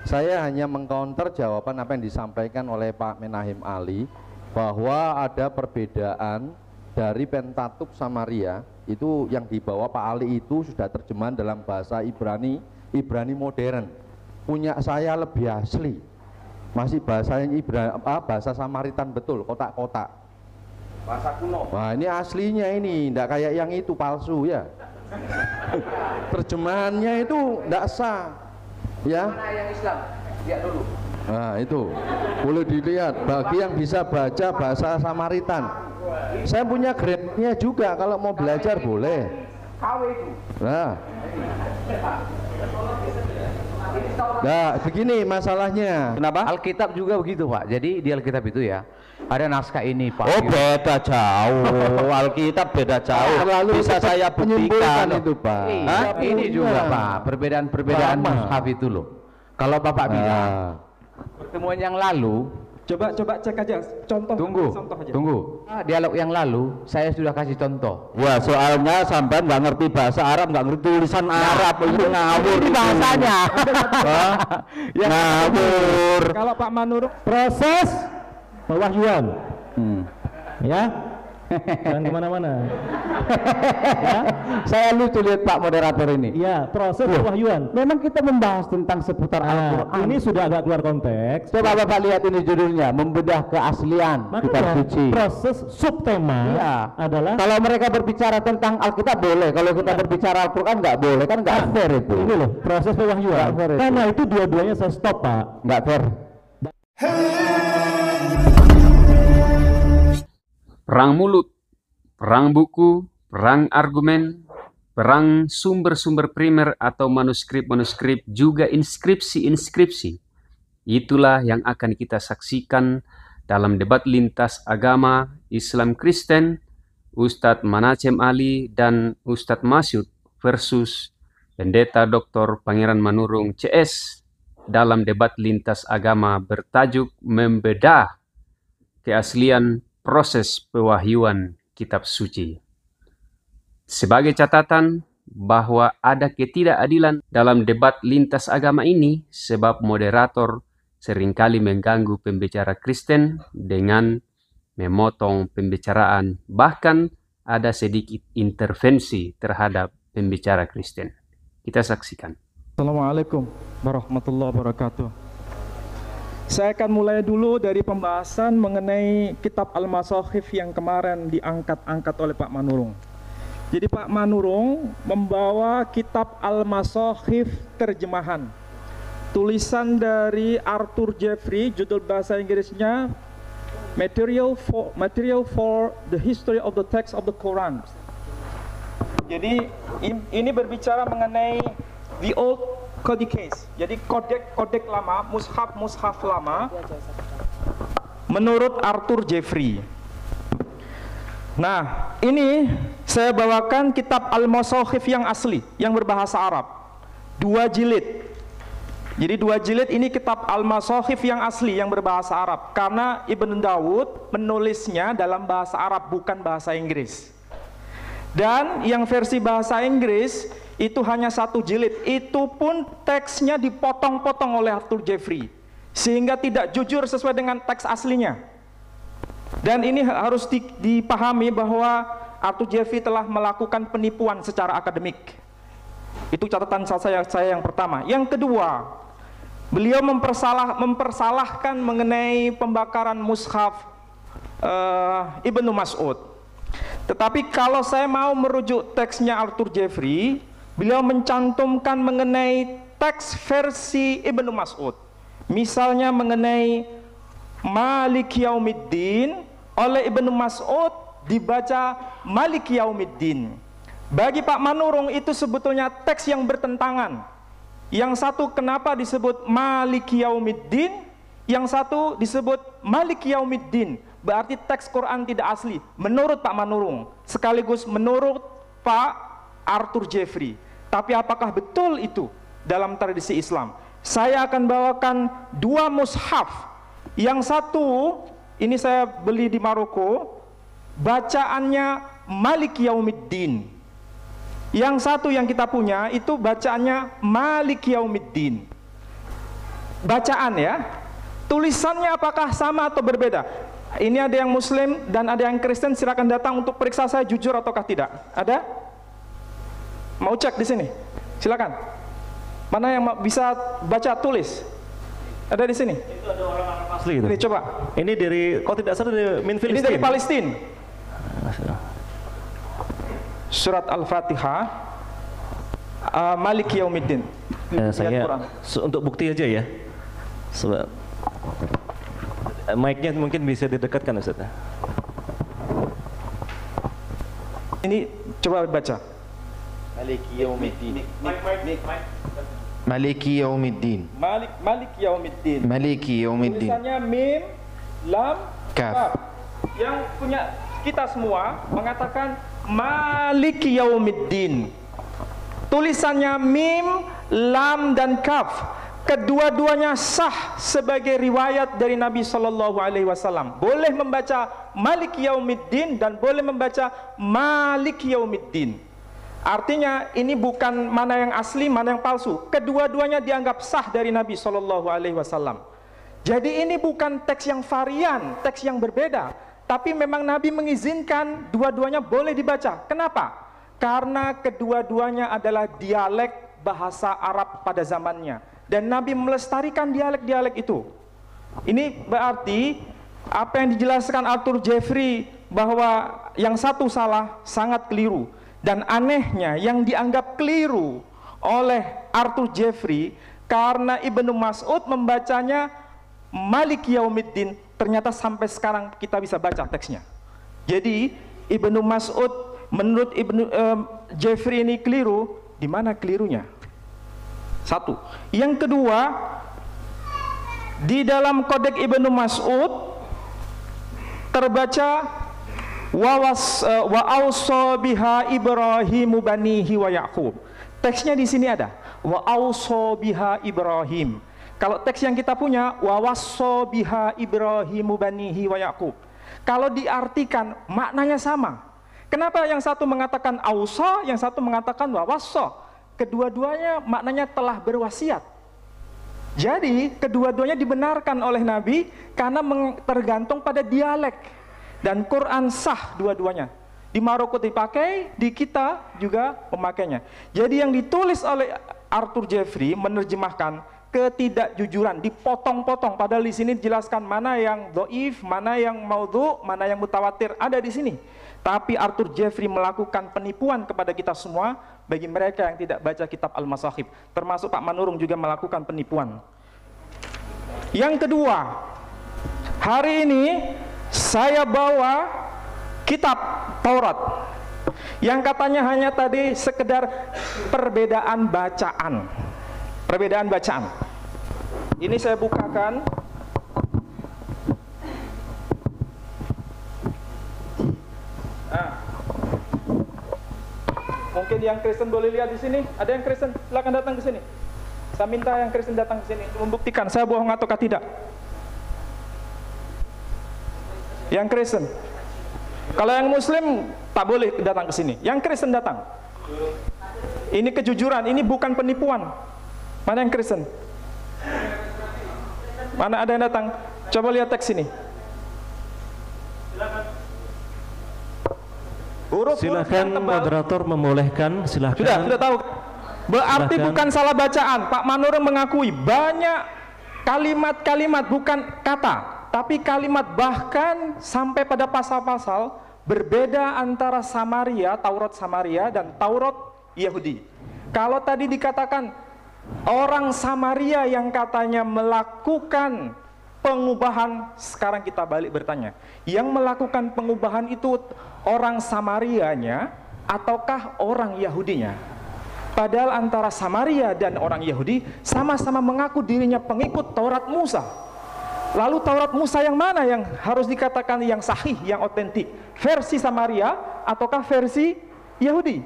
Saya hanya mengcounter jawaban apa yang disampaikan oleh Pak Menahim Ali, bahwa ada perbedaan dari Pentateuch Samaria. Itu yang dibawa Pak Ali itu sudah terjemahan dalam bahasa Ibrani modern. Punya saya lebih asli, masih bahasa bahasa Samaritan betul, kotak-kotak, bahasa kuno. Wah, ini aslinya, ini tidak kayak yang itu palsu ya. Terjemahannya itu tidak sah ya. Mana yang Islam? Lihat dulu. Nah itu boleh dilihat bagi yang bisa baca bahasa Samaritan. Saya punya grade-nya juga, kalau mau belajar boleh. Nah, begini masalahnya. Kenapa? Alkitab juga begitu, Pak. Jadi di Alkitab itu ya ada naskah ini, Pak. Oh, beda jauh. Alkitab beda jauh. Terlalu bisa saya buktikan loh itu, Pak. Ini juga, Pak, perbedaan mushaf itu loh. Kalau Bapak bilang pertemuan yang lalu, coba cek aja contoh. Tunggu. Dialog yang lalu saya sudah kasih contoh. Wah, soalnya sampai nggak ngerti bahasa Arab, nggak ngerti tulisan Arab, itu ngawur. Ini bahasanya. Ngawur. Kalau Pak Manurung proses pewahyuan, ya, jangan kemana-mana. Ya, Saya lucu lihat Pak moderator ini. ya, proses pewahyuan. Memang kita membahas tentang seputar Al-Quran. Ini sudah agak keluar konteks. Coba Bapak lihat ini judulnya, membedah keaslian kitab Makanya suci. proses subtema Iya. adalah Kalau mereka berbicara tentang Alkitab boleh, kalau kita berbicara Al-Quran nggak boleh, kan nggak fair itu. ini loh proses pewahyuan. Nggak fair itu. Karena itu dua-duanya saya stop, Pak. Nggak fair. Perang mulut, perang buku, perang argumen, perang sumber-sumber primer atau manuskrip-manuskrip, juga inskripsi-inskripsi. Itulah yang akan kita saksikan dalam debat lintas agama Islam Kristen, Ustadz Menachem Ali dan Ustadz Masyud versus Pendeta Dr. Pangeran Manurung CS dalam debat lintas agama bertajuk Membedah Keaslian Proses Pewahyuan Kitab Suci. Sebagai catatan bahwa ada ketidakadilan dalam debat lintas agama ini sebab moderator seringkali mengganggu pembicara Kristen dengan memotong pembicaraan, bahkan ada sedikit intervensi terhadap pembicara Kristen. Kita saksikan. Assalamualaikum warahmatullahi wabarakatuh. Saya akan mulai dulu dari pembahasan mengenai kitab Al-Masakhif yang kemarin diangkat oleh Pak Manurung. Jadi Pak Manurung membawa kitab Al-Masakhif terjemahan. Tulisan dari Arthur Jeffrey, judul bahasa Inggrisnya Material for the History of the Text of the Quran. Jadi ini berbicara mengenai the old Codices, jadi kodek lama, mushaf lama, menurut Arthur Jeffrey. Nah, ini saya bawakan kitab Al-Masakhif yang asli, yang berbahasa Arab, 2 jilid. Jadi 2 jilid ini kitab Al-Masakhif yang asli, yang berbahasa Arab, karena Ibn Dawud menulisnya dalam bahasa Arab, bukan bahasa Inggris. Dan yang versi bahasa Inggris itu hanya 1 jilid, itu pun teksnya dipotong-potong oleh Arthur Jeffrey sehingga tidak jujur sesuai dengan teks aslinya. Dan ini harus dipahami bahwa Arthur Jeffrey telah melakukan penipuan secara akademik. Itu catatan saya yang pertama. Yang kedua, beliau mempersalahkan mengenai pembakaran mushaf Ibnu Mas'ud. Tetapi kalau saya mau merujuk teksnya Arthur Jeffrey, beliau mencantumkan mengenai teks versi Ibnu Mas'ud. Misalnya mengenai Malik Yaumiddin, oleh Ibnu Mas'ud dibaca Malik Yaumiddin. Bagi Pak Manurung itu sebetulnya teks yang bertentangan. Yang satu kenapa disebut Malik Yaumiddin, yang satu disebut Malik Yaumiddin. Berarti teks Quran tidak asli menurut Pak Manurung, sekaligus menurut Pak Arthur Jeffrey. Tapi apakah betul itu dalam tradisi Islam? Saya akan bawakan 2 mushaf. Yang satu ini saya beli di Maroko, bacaannya Malik Yaumiddin. Yang satu yang kita punya itu bacaannya Malik Yaumiddin. bacaan ya. Tulisannya apakah sama atau berbeda? Ini ada yang Muslim dan ada yang Kristen, silakan datang untuk periksa saya jujur ataukah tidak. Ada? Mau cek di sini? Silakan. Mana yang bisa baca tulis? Ada di sini. Itu ada orang-orang asli itu. Ini coba. Ini dari, kalau tidak salah dari Filistin. Ini dari Palestina. Surat Al-Fatihah. Maliki Yaumiddin. Saya untuk bukti aja ya. Sebab mic-nya mungkin bisa didekatkan, Ustaz. Ini coba baca. Maliki Yaumiddin. Maliki Yaumiddin. Maliki Yaumiddin. Maliki Yaumiddin. Tulisannya mim, lam, Kaf. kaf. Yang punya kita semua mengatakan Maliki Yaumiddin. Tulisannya mim, lam dan kaf. Kedua-duanya sah sebagai riwayat dari Nabi Shallallahu Alaihi Wasallam. Boleh membaca Maliki Yaumiddin dan boleh membaca Maliki Yaumiddin. Artinya ini bukan mana yang asli, mana yang palsu. Kedua-duanya dianggap sah dari Nabi Shallallahu Alaihi Wasallam. Jadi ini bukan teks yang varian, teks yang berbeda. Tapi memang Nabi mengizinkan dua-duanya boleh dibaca. Kenapa? Karena kedua-duanya adalah dialek bahasa Arab pada zamannya. Dan Nabi melestarikan dialek-dialek itu. Ini berarti apa yang dijelaskan Arthur Jeffrey bahwa yang satu salah sangat keliru. Dan anehnya yang dianggap keliru oleh Arthur Jeffrey karena Ibnu Mas'ud membacanya Maliki Yaumiddin, ternyata sampai sekarang kita bisa baca teksnya. Jadi Ibnu Mas'ud menurut Jeffrey ini keliru. Di mana kelirunya? Satu. Yang kedua, di dalam kodek Ibnu Mas'ud terbaca wa auso biha Ibrahimu banihi wa Yaqub. Teksnya di sini ada wa auso biha Ibrahim. Kalau teks yang kita punya wa wasso biha Ibrahimu banihi wa Yaqub. Kalau diartikan maknanya sama. Kenapa yang satu mengatakan auso, yang satu mengatakan wa wasso? Kedua-duanya maknanya telah berwasiat. Jadi kedua-duanya dibenarkan oleh Nabi karena tergantung pada dialek. Dan Quran sah dua-duanya. Di Maroko dipakai, di kita juga memakainya. Jadi yang ditulis oleh Arthur Jeffrey menerjemahkan ketidakjujuran, dipotong-potong. Padahal di sini dijelaskan mana yang dhaif, mana yang maudhu, mana yang mutawatir, ada di sini. Tapi Arthur Jeffrey melakukan penipuan kepada kita semua bagi mereka yang tidak baca kitab Al-Masahib. Termasuk Pak Manurung juga melakukan penipuan. Yang kedua, hari ini saya bawa kitab Taurat yang katanya hanya tadi sekedar perbedaan bacaan. Perbedaan bacaan. Ini saya bukakan. Mungkin yang Kristen boleh lihat di sini. Ada yang Kristen? Silakan datang ke sini. Saya minta yang Kristen datang ke sini untuk membuktikan saya bohong ataukah tidak. Yang Kristen. Kalau yang Muslim tak boleh datang ke sini. Yang Kristen datang. Ini kejujuran, ini bukan penipuan. Mana yang Kristen? Mana ada yang datang? Coba lihat teks ini. Silakan moderator membolehkan, silakan. Sudah tahu. Berarti Silahkan. bukan salah bacaan. Pak Manurung mengakui banyak kalimat-kalimat, bukan kata, tapi kalimat, bahkan sampai pada pasal-pasal berbeda antara Samaria, Taurat Samaria dan Taurat Yahudi. Kalau tadi dikatakan orang Samaria yang katanya melakukan pengubahan, sekarang kita balik bertanya, yang melakukan pengubahan itu orang Samarianya ataukah orang Yahudinya? Padahal antara Samaria dan orang Yahudi sama-sama mengaku dirinya pengikut Taurat Musa. Lalu Taurat Musa yang mana yang harus dikatakan yang sahih, yang otentik? Versi Samaria ataukah versi Yahudi?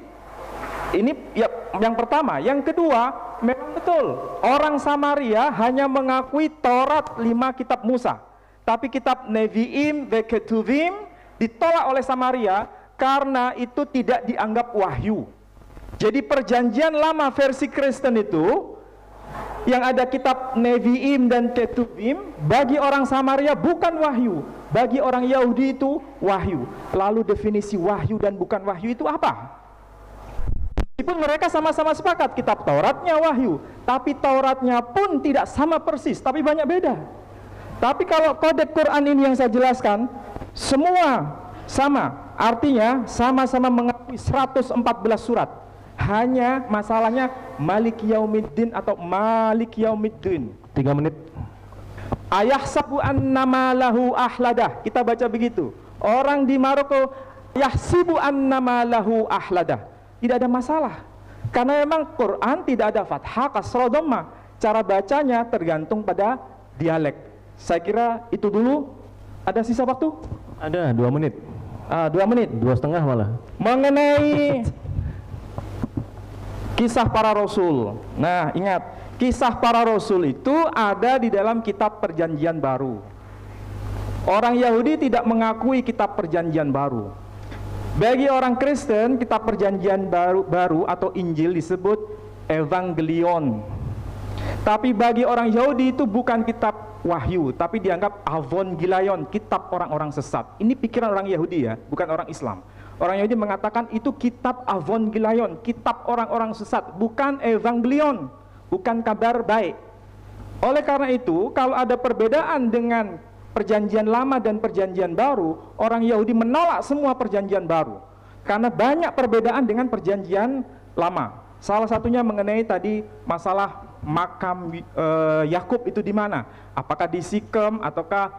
Ini ya, yang pertama. Yang kedua, memang betul orang Samaria hanya mengakui Taurat 5 kitab Musa, tapi kitab Nevi'im, Ketuvim ditolak oleh Samaria karena itu tidak dianggap wahyu. Jadi perjanjian lama versi Kristen itu yang ada kitab Nevi'im dan Ketuvim, bagi orang Samaria bukan wahyu, bagi orang Yahudi itu wahyu. Lalu definisi wahyu dan bukan wahyu itu apa? Meskipun mereka sama-sama sepakat kitab Tauratnya wahyu, tapi Tauratnya pun tidak sama persis, tapi banyak beda. Tapi kalau kodeks Quran ini yang saya jelaskan, semua sama, artinya sama-sama mengakui 114 surat. Hanya masalahnya Malik Yaumiddin atau Malik Yaumiddin. 3 menit. Ayahsabu annama lahu ahladah. Kita baca begitu. Orang di Maroko yahsibu annama lahu ahladah. Tidak ada masalah. Karena memang Quran tidak ada fathah, kasrah, dhamma. Cara bacanya tergantung pada dialek. Saya kira itu dulu. Ada sisa waktu? Ada 2 menit. 2 menit. 2,5 malah. Mengenai kisah para rasul. Nah, ingat, kisah para rasul itu ada di dalam kitab Perjanjian Baru. Orang Yahudi tidak mengakui kitab Perjanjian Baru. Bagi orang Kristen, kitab Perjanjian Baru atau Injil disebut Evangelion. Tapi bagi orang Yahudi itu bukan kitab wahyu, tapi dianggap Avongelion, kitab orang-orang sesat. Ini pikiran orang Yahudi ya, bukan orang Islam. Orang Yahudi mengatakan itu kitab Avongelion, kitab orang-orang sesat, bukan Evangelion, bukan kabar baik. Oleh karena itu, kalau ada perbedaan dengan Perjanjian Lama dan Perjanjian Baru, orang Yahudi menolak semua Perjanjian Baru karena banyak perbedaan dengan Perjanjian Lama. Salah satunya mengenai tadi masalah makam Yakub itu di mana? Apakah di Sikem ataukah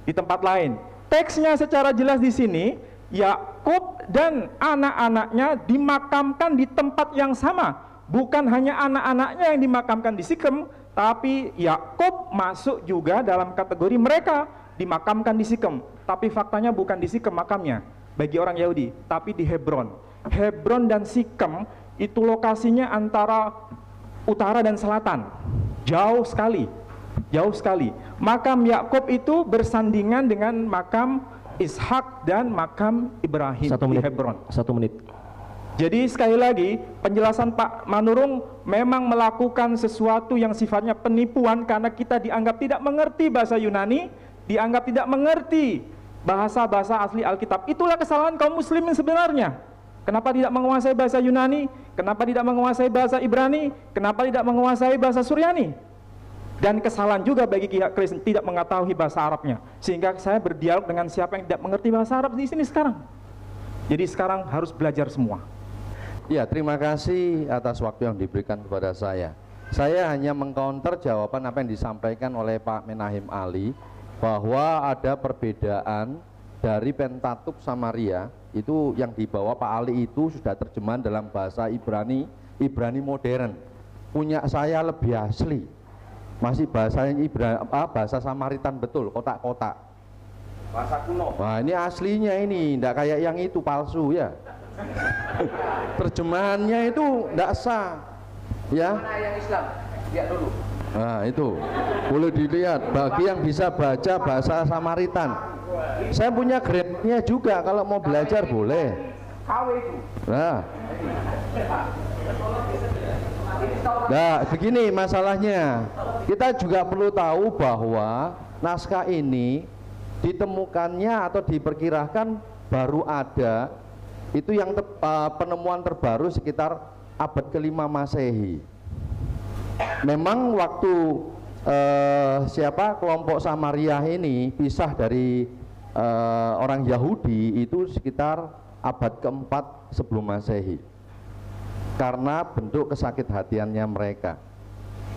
di tempat lain? Teksnya secara jelas di sini, Yakub dan anak-anaknya dimakamkan di tempat yang sama. Bukan hanya anak-anaknya yang dimakamkan di Sikem, tapi Yakub masuk juga dalam kategori mereka dimakamkan di Sikem. Tapi faktanya bukan di Sikem makamnya bagi orang Yahudi, tapi di Hebron. Hebron dan Sikem itu lokasinya antara utara dan selatan, jauh sekali, jauh sekali. Makam Yakub itu bersandingan dengan makam Ishak dan makam Ibrahim di Hebron. 1 menit. Jadi sekali lagi penjelasan Pak Manurung memang melakukan sesuatu yang sifatnya penipuan karena kita dianggap tidak mengerti bahasa Yunani, dianggap tidak mengerti bahasa-bahasa asli Alkitab. Itulah kesalahan kaum muslimin sebenarnya. Kenapa tidak menguasai bahasa Yunani? Kenapa tidak menguasai bahasa Ibrani? Kenapa tidak menguasai bahasa Suryani? Dan kesalahan juga bagi pihak Kristen tidak mengetahui bahasa Arabnya. Sehingga saya berdialog dengan siapa yang tidak mengerti bahasa Arab di sini sekarang. Jadi sekarang harus belajar semua. Ya, terima kasih atas waktu yang diberikan kepada saya. Saya hanya mengcounter jawaban apa yang disampaikan oleh Pak Menahim Ali, bahwa ada perbedaan dari Pentateuch Samaria, itu yang dibawa Pak Ali itu sudah terjemahan dalam bahasa Ibrani modern. Punya saya lebih asli. Masih bahasanya bahasa Samaritan betul, kotak-kotak. Bahasa kuno. Wah, ini aslinya ini, enggak kayak yang itu palsu ya. Terjemahannya itu enggak sah. Ya. Mana yang Islam? Lihat dulu. Nah, itu. Boleh dilihat bagi yang bisa baca bahasa Samaritan. Saya punya grade-nya juga, kalau mau belajar boleh. Nah, begini masalahnya. Kita juga perlu tahu bahwa naskah ini ditemukannya atau diperkirakan baru ada itu yang penemuan terbaru sekitar abad ke-5 Masehi. Memang waktu kelompok Samaria ini pisah dari orang Yahudi itu sekitar abad ke-4 sebelum Masehi, karena bentuk kesakithatiannya mereka.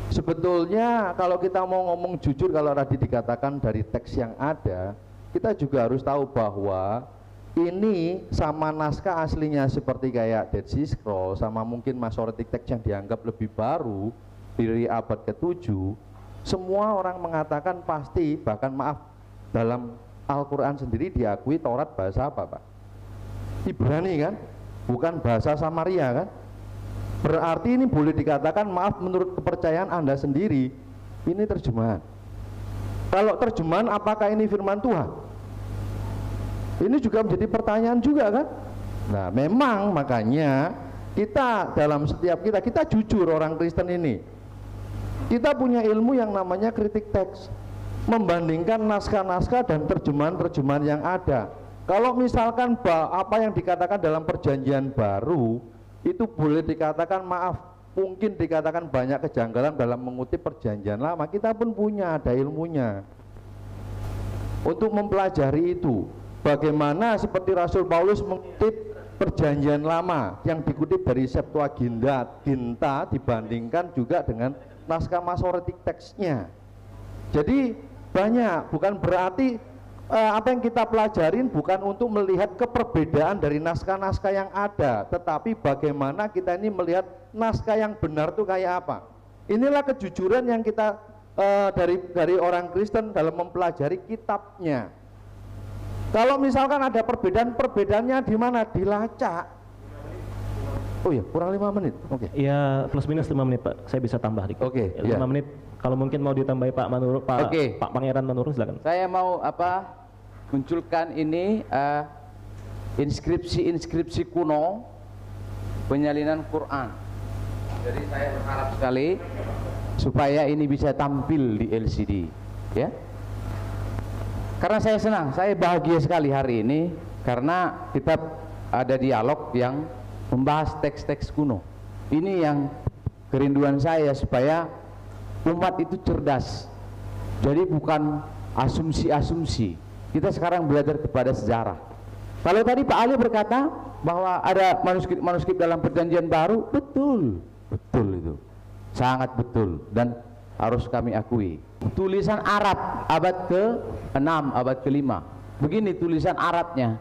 Sebetulnya kalau kita mau ngomong jujur, kalau tadi dikatakan dari teks yang ada, kita juga harus tahu bahwa ini sama naskah aslinya seperti kayak Dead Sea Scroll, sama mungkin Masoretic Text yang dianggap lebih baru dari abad ke-7, semua orang mengatakan pasti, bahkan maaf, dalam Al-Quran sendiri diakui Taurat bahasa apa Pak? Ibrani kan? Bukan bahasa Samaria kan? Berarti ini boleh dikatakan, maaf, menurut kepercayaan Anda sendiri, ini terjemahan. Kalau terjemahan, apakah ini firman Tuhan? Ini juga menjadi pertanyaan juga kan? Nah, memang makanya kita dalam setiap kita jujur orang Kristen ini. Kita punya ilmu yang namanya kritik teks, membandingkan naskah-naskah dan terjemahan-terjemahan yang ada. Kalau misalkan apa yang dikatakan dalam perjanjian baru itu boleh dikatakan, maaf, mungkin dikatakan banyak kejanggalan dalam mengutip perjanjian lama, kita pun punya, ada ilmunya untuk mempelajari itu. Bagaimana seperti Rasul Paulus mengutip perjanjian lama yang dikutip dari Septuaginta dibandingkan juga dengan naskah Masoretik teksnya. Jadi banyak, bukan berarti apa yang kita pelajarin bukan untuk melihat keperbedaan dari naskah-naskah yang ada, tetapi bagaimana kita ini melihat naskah yang benar itu kayak apa. Inilah kejujuran yang kita dari orang Kristen dalam mempelajari kitabnya. Kalau misalkan ada perbedaannya di mana? Dilacak. Oh ya, kurang 5 menit. Oke. Ya, plus minus 5 menit, Pak. Saya bisa tambah dikit. Oke, 5 ya. menit. Kalau mungkin mau ditambahi Pak Manurung, Pak Oke. Pak Pangeran Manurung, silakan. Saya mau munculkan ini inskripsi kuno penyalinan Quran. Jadi saya berharap sekali supaya ini bisa tampil di LCD, ya. Karena saya senang, saya bahagia sekali hari ini karena kita ada dialog yang membahas teks-teks kuno. Ini yang kerinduan saya, supaya umat itu cerdas. Jadi bukan asumsi-asumsi. Kita sekarang belajar kepada sejarah. Kalau tadi Pak Ali berkata bahwa ada manuskrip dalam perjanjian baru, betul itu, sangat betul, dan harus kami akui. Tulisan Arab abad ke-6, abad ke-5, begini tulisan Arabnya.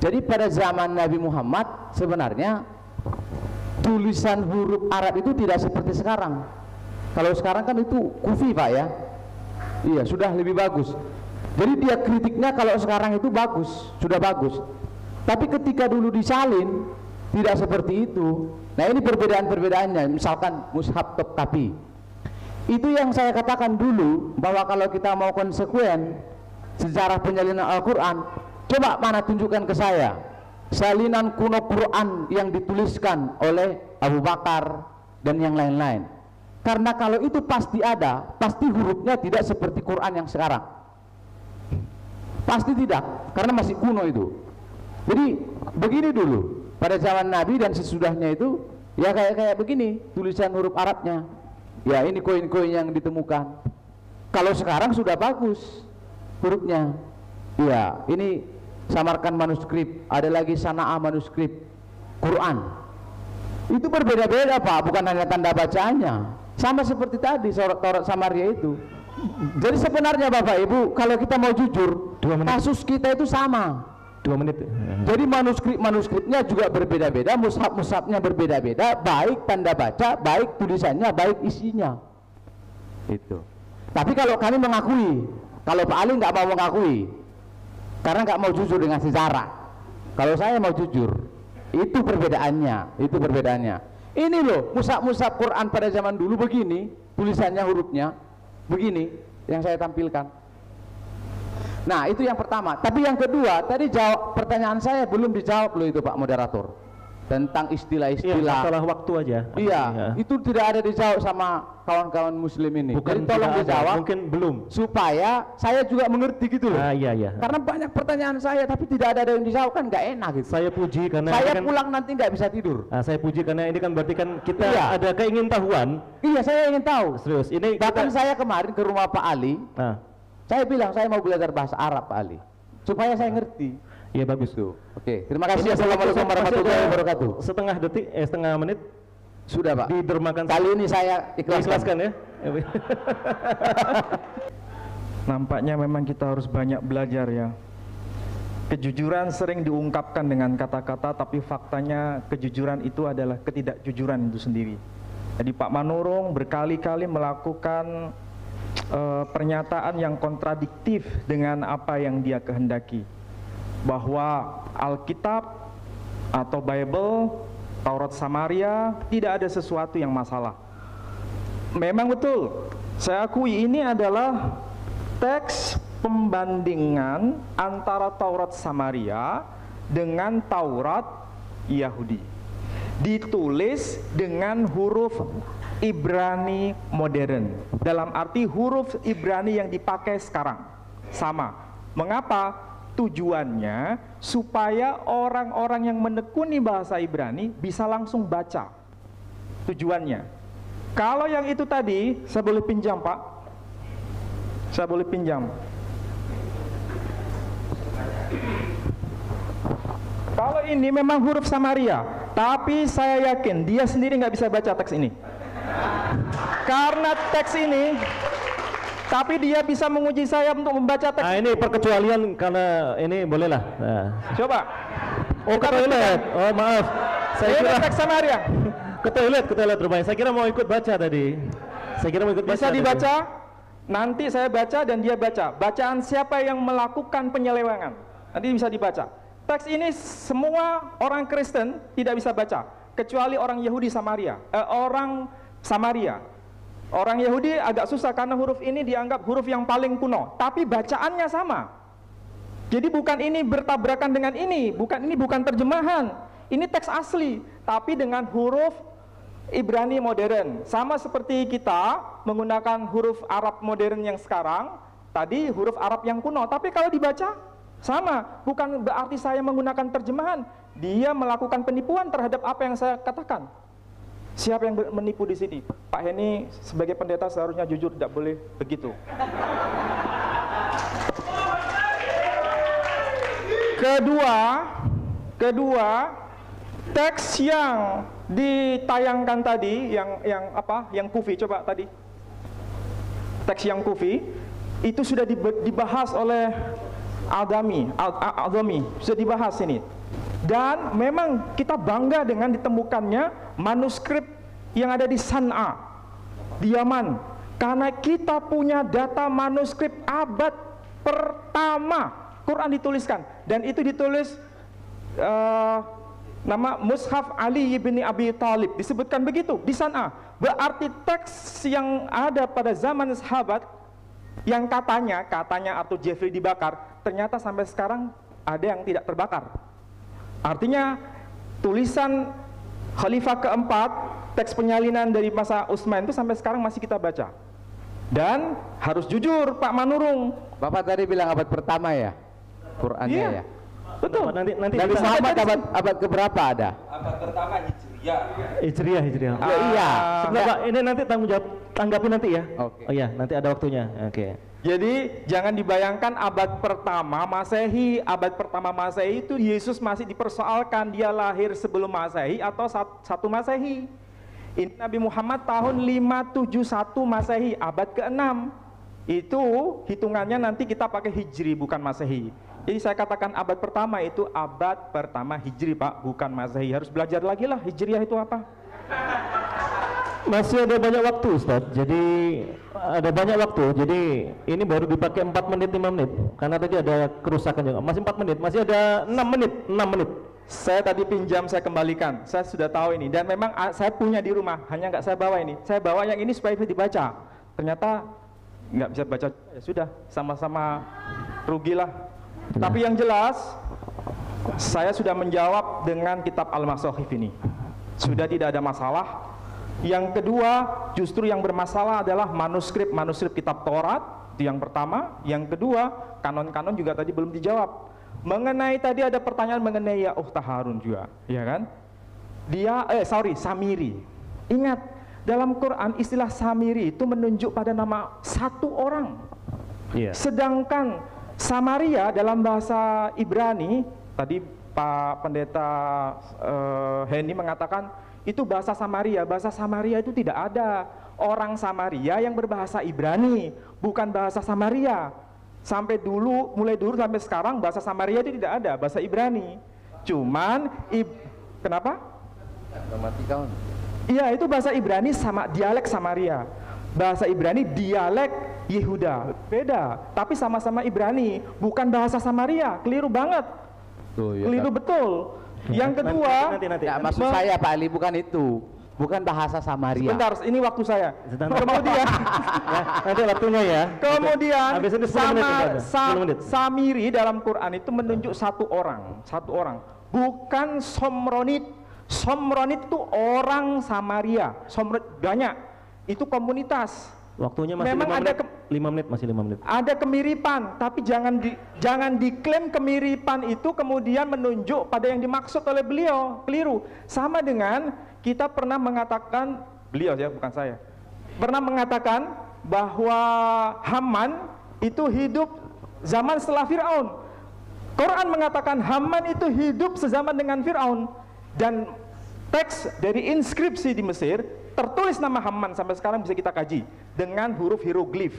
Jadi pada zaman Nabi Muhammad sebenarnya tulisan huruf Arab itu tidak seperti sekarang. Kalau sekarang kan itu kufi, Pak, ya. Iya, sudah lebih bagus. Jadi dia kritiknya kalau sekarang itu bagus, sudah bagus. Tapi ketika dulu disalin tidak seperti itu. Nah, ini perbedaan-perbedaannya. Misalkan mushaf Topkapi, itu yang saya katakan dulu, bahwa kalau kita mau konsekuen sejarah penyalinan Al-Quran, coba mana tunjukkan ke saya salinan kuno Quran yang dituliskan oleh Abu Bakar dan yang lain-lain. Karena kalau itu pasti ada, pasti hurufnya tidak seperti Quran yang sekarang, pasti tidak, karena masih kuno itu. Jadi begini dulu pada zaman Nabi dan sesudahnya itu, ya kayak begini tulisan huruf Arabnya. Ya, ini koin-koin yang ditemukan. Kalau sekarang sudah bagus hurufnya. Ya, ini Samarkand manuskrip, ada lagi Sanaa manuskrip Quran. Itu berbeda-beda, Pak, bukan hanya tanda bacaannya. Sama seperti tadi Taurat Samaria itu. Jadi sebenarnya Bapak Ibu, kalau kita mau jujur, kasus kita itu sama. 2 menit. Jadi manuskripnya juga berbeda-beda, mushaf-mushafnya berbeda-beda, baik tanda baca, baik tulisannya, baik isinya. Itu. Tapi kalau kami mengakui, kalau Pak Ali nggak mau mengakui, karena nggak mau jujur dengan sejarah. Kalau saya mau jujur, itu perbedaannya, itu perbedaannya. Ini loh, mushaf-mushaf Quran pada zaman dulu begini, tulisannya, hurufnya begini, yang saya tampilkan. Nah, itu yang pertama. Tapi yang kedua, tadi jawab pertanyaan saya belum dijawab loh itu Pak Moderator, tentang istilah-istilah. Iya, masalah waktu aja. Iya, itu tidak ada dijawab sama kawan-kawan Muslim ini. Bukan, jadi tolong dijawab. Mungkin belum. Supaya saya juga mengerti gitu loh. Iya. Karena banyak pertanyaan saya, tapi tidak ada yang dijawab, kan nggak enak gitu. Saya puji karena Saya kan, pulang nanti nggak bisa tidur. saya puji karena ini kan berarti kan kita Iya. ada keingintahuan. Iya, saya ingin tahu. Serius, ini Bahkan saya kemarin ke rumah Pak Ali. Saya bilang saya mau belajar bahasa Arab Pak Ali, supaya saya ngerti. Iya, bagus tuh. Oke, terima kasih. Assalamualaikum warahmatullahi wabarakatuh. Setengah menit Sudah Pak. didermakan. Kali ini saya ikhlaskan. ya. Nampaknya memang kita harus banyak belajar ya. Kejujuran sering diungkapkan dengan kata-kata, tapi faktanya kejujuran itu adalah ketidakjujuran itu sendiri. Jadi Pak Manurung berkali-kali melakukan pernyataan yang kontradiktif dengan apa yang dia kehendaki, bahwa Alkitab atau Bible, Taurat Samaria tidak ada sesuatu yang masalah. Memang betul, saya akui ini adalah teks pembandingan antara Taurat Samaria dengan Taurat Yahudi, ditulis dengan huruf Ibrani modern, dalam arti huruf Ibrani yang dipakai sekarang sama. Mengapa? Tujuannya supaya orang-orang yang menekuni bahasa Ibrani bisa langsung baca. Tujuannya. Kalau yang itu tadi, saya boleh pinjam, Pak? Saya boleh pinjam. Kalau ini memang huruf Samaria, tapi saya yakin dia sendiri nggak bisa baca teks ini. Karena teks ini, tapi dia bisa menguji saya untuk membaca teks. Nah, ini perkecualian karena ini bolehlah. Nah. Coba. Oh, ke toilet. Oh, maaf. Saya Ini kira teks Samaria. ke toilet rupanya. Saya kira mau ikut baca tadi. Saya kira mau ikut baca. Bisa dibaca. Nanti saya baca dan dia baca. Bacaan siapa yang melakukan penyelewengan. Nanti bisa dibaca. Teks ini semua orang Kristen tidak bisa baca, kecuali orang Yahudi Samaria. Orang Samaria. Orang Yahudi agak susah karena huruf ini dianggap huruf yang paling kuno, tapi bacaannya sama. Jadi bukan ini bertabrakan dengan ini, bukan terjemahan. Ini teks asli, tapi dengan huruf Ibrani modern. Sama seperti kita menggunakan huruf Arab modern yang sekarang, tadi huruf Arab yang kuno, tapi kalau dibaca sama, bukan berarti saya menggunakan terjemahan. Dia melakukan penipuan terhadap apa yang saya katakan. Siapa yang menipu di sini? Pak Heni sebagai pendeta seharusnya jujur, tidak boleh begitu. Kedua, teks yang ditayangkan tadi, yang kufi, coba tadi. Teks yang kufi itu sudah dibahas oleh Al-Dhami, sudah dibahas ini. Dan memang kita bangga dengan ditemukannya manuskrip yang ada di San'a, di Yaman. Karena kita punya data manuskrip abad pertama Quran dituliskan. Dan itu ditulis nama Mushaf Ali bin Abi Thalib, disebutkan begitu di San'a. Berarti teks yang ada pada zaman sahabat yang katanya Arthur Jeffrey dibakar, ternyata sampai sekarang ada yang tidak terbakar. Artinya tulisan Khalifah keempat, teks penyalinan dari masa Utsman itu sampai sekarang masih kita baca. Dan harus jujur Pak Manurung, Bapak tadi bilang abad pertama ya Qurannya iya, ya. betul. Nanti Dan Muhammad abad keberapa ada? Abad pertama Hijriah. Iya. Sebentar, Pak, ini nanti tanggapi nanti ya. Oke. Oh iya, nanti ada waktunya. Oke. Jadi jangan dibayangkan abad pertama Masehi itu Yesus masih dipersoalkan dia lahir sebelum Masehi atau satu Masehi. Ini Nabi Muhammad tahun 571 Masehi, abad ke-6. Itu hitungannya nanti kita pakai Hijri bukan Masehi. Jadi saya katakan abad pertama itu abad pertama Hijri, Pak, bukan Masehi. Harus belajar lagi lah Hijriah itu apa. Masih ada banyak waktu, Ustaz. Jadi ada banyak waktu. Jadi ini baru dipakai 4 menit 5 menit. Karena tadi ada kerusakan juga. Masih 4 menit. Masih ada 6 menit. Saya tadi pinjam, saya kembalikan. Saya sudah tahu ini dan memang saya punya di rumah. Hanya nggak saya bawa ini. Saya bawa yang ini supaya bisa dibaca. Ternyata nggak bisa baca. Ya sudah, sama-sama rugilah. Tapi yang jelas saya sudah menjawab dengan kitab Al-Masakhif ini. Sudah tidak ada masalah. Yang kedua, justru yang bermasalah adalah manuskrip kitab Taurat, itu yang pertama. Yang kedua, kanon-kanon juga tadi belum dijawab. Mengenai tadi ada pertanyaan mengenai ya Ukhta Harun juga, ya kan? Samiri. Ingat, dalam Quran istilah Samiri itu menunjuk pada nama satu orang. Iya. Sedangkan Samaria dalam bahasa Ibrani, tadi Pak Pendeta Heni mengatakan itu bahasa Samaria. Bahasa Samaria itu tidak ada orang Samaria yang berbahasa Ibrani, bukan bahasa Samaria. Mulai dulu sampai sekarang bahasa Samaria itu tidak ada, bahasa Ibrani. Cuman kenapa? Gramatikal. Iya, itu bahasa Ibrani sama dialek Samaria. Bahasa Ibrani dialek Yehuda. Beda, tapi sama-sama Ibrani, bukan bahasa Samaria. Keliru banget. Tuh, ya, Keliru betul. Yang kedua, nanti. Ya, maksud saya Pak Ali bukan itu. Bukan bahasa Samaria. sebentar, ini waktu saya. Kemudian Ya, nanti waktunya ya. Kemudian Habis ini 10 menit, udah. 10 menit. Samiri dalam Quran itu menunjuk satu orang, bukan Somronit. Somronit itu orang Samaria. Somronit banyak. itu komunitas. Waktunya masih Memang 5 ada menit. 5 menit, masih 5 menit. Ada kemiripan, tapi jangan diklaim kemiripan itu kemudian menunjuk pada yang dimaksud oleh beliau. Keliru. Sama dengan kita pernah mengatakan, beliau ya, bukan saya, pernah mengatakan bahwa Haman itu hidup zaman setelah Fir'aun. Quran mengatakan Haman itu hidup sezaman dengan Fir'aun, dan teks dari inskripsi di Mesir tertulis nama Haman sampai sekarang bisa kita kaji dengan huruf hieroglif.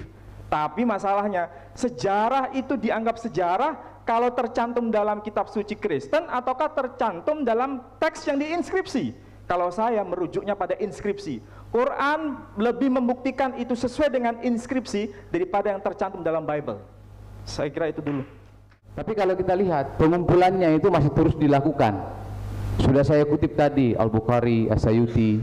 Tapi masalahnya, sejarah itu dianggap sejarah kalau tercantum dalam kitab suci Kristen ataukah tercantum dalam teks yang diinskripsi. Kalau saya merujuknya pada inskripsi, Quran lebih membuktikan itu sesuai dengan inskripsi daripada yang tercantum dalam Bible. Saya kira itu dulu. Tapi kalau kita lihat pengumpulannya itu masih terus dilakukan. Sudah saya kutip tadi Al-Bukhari, As-Sayuti,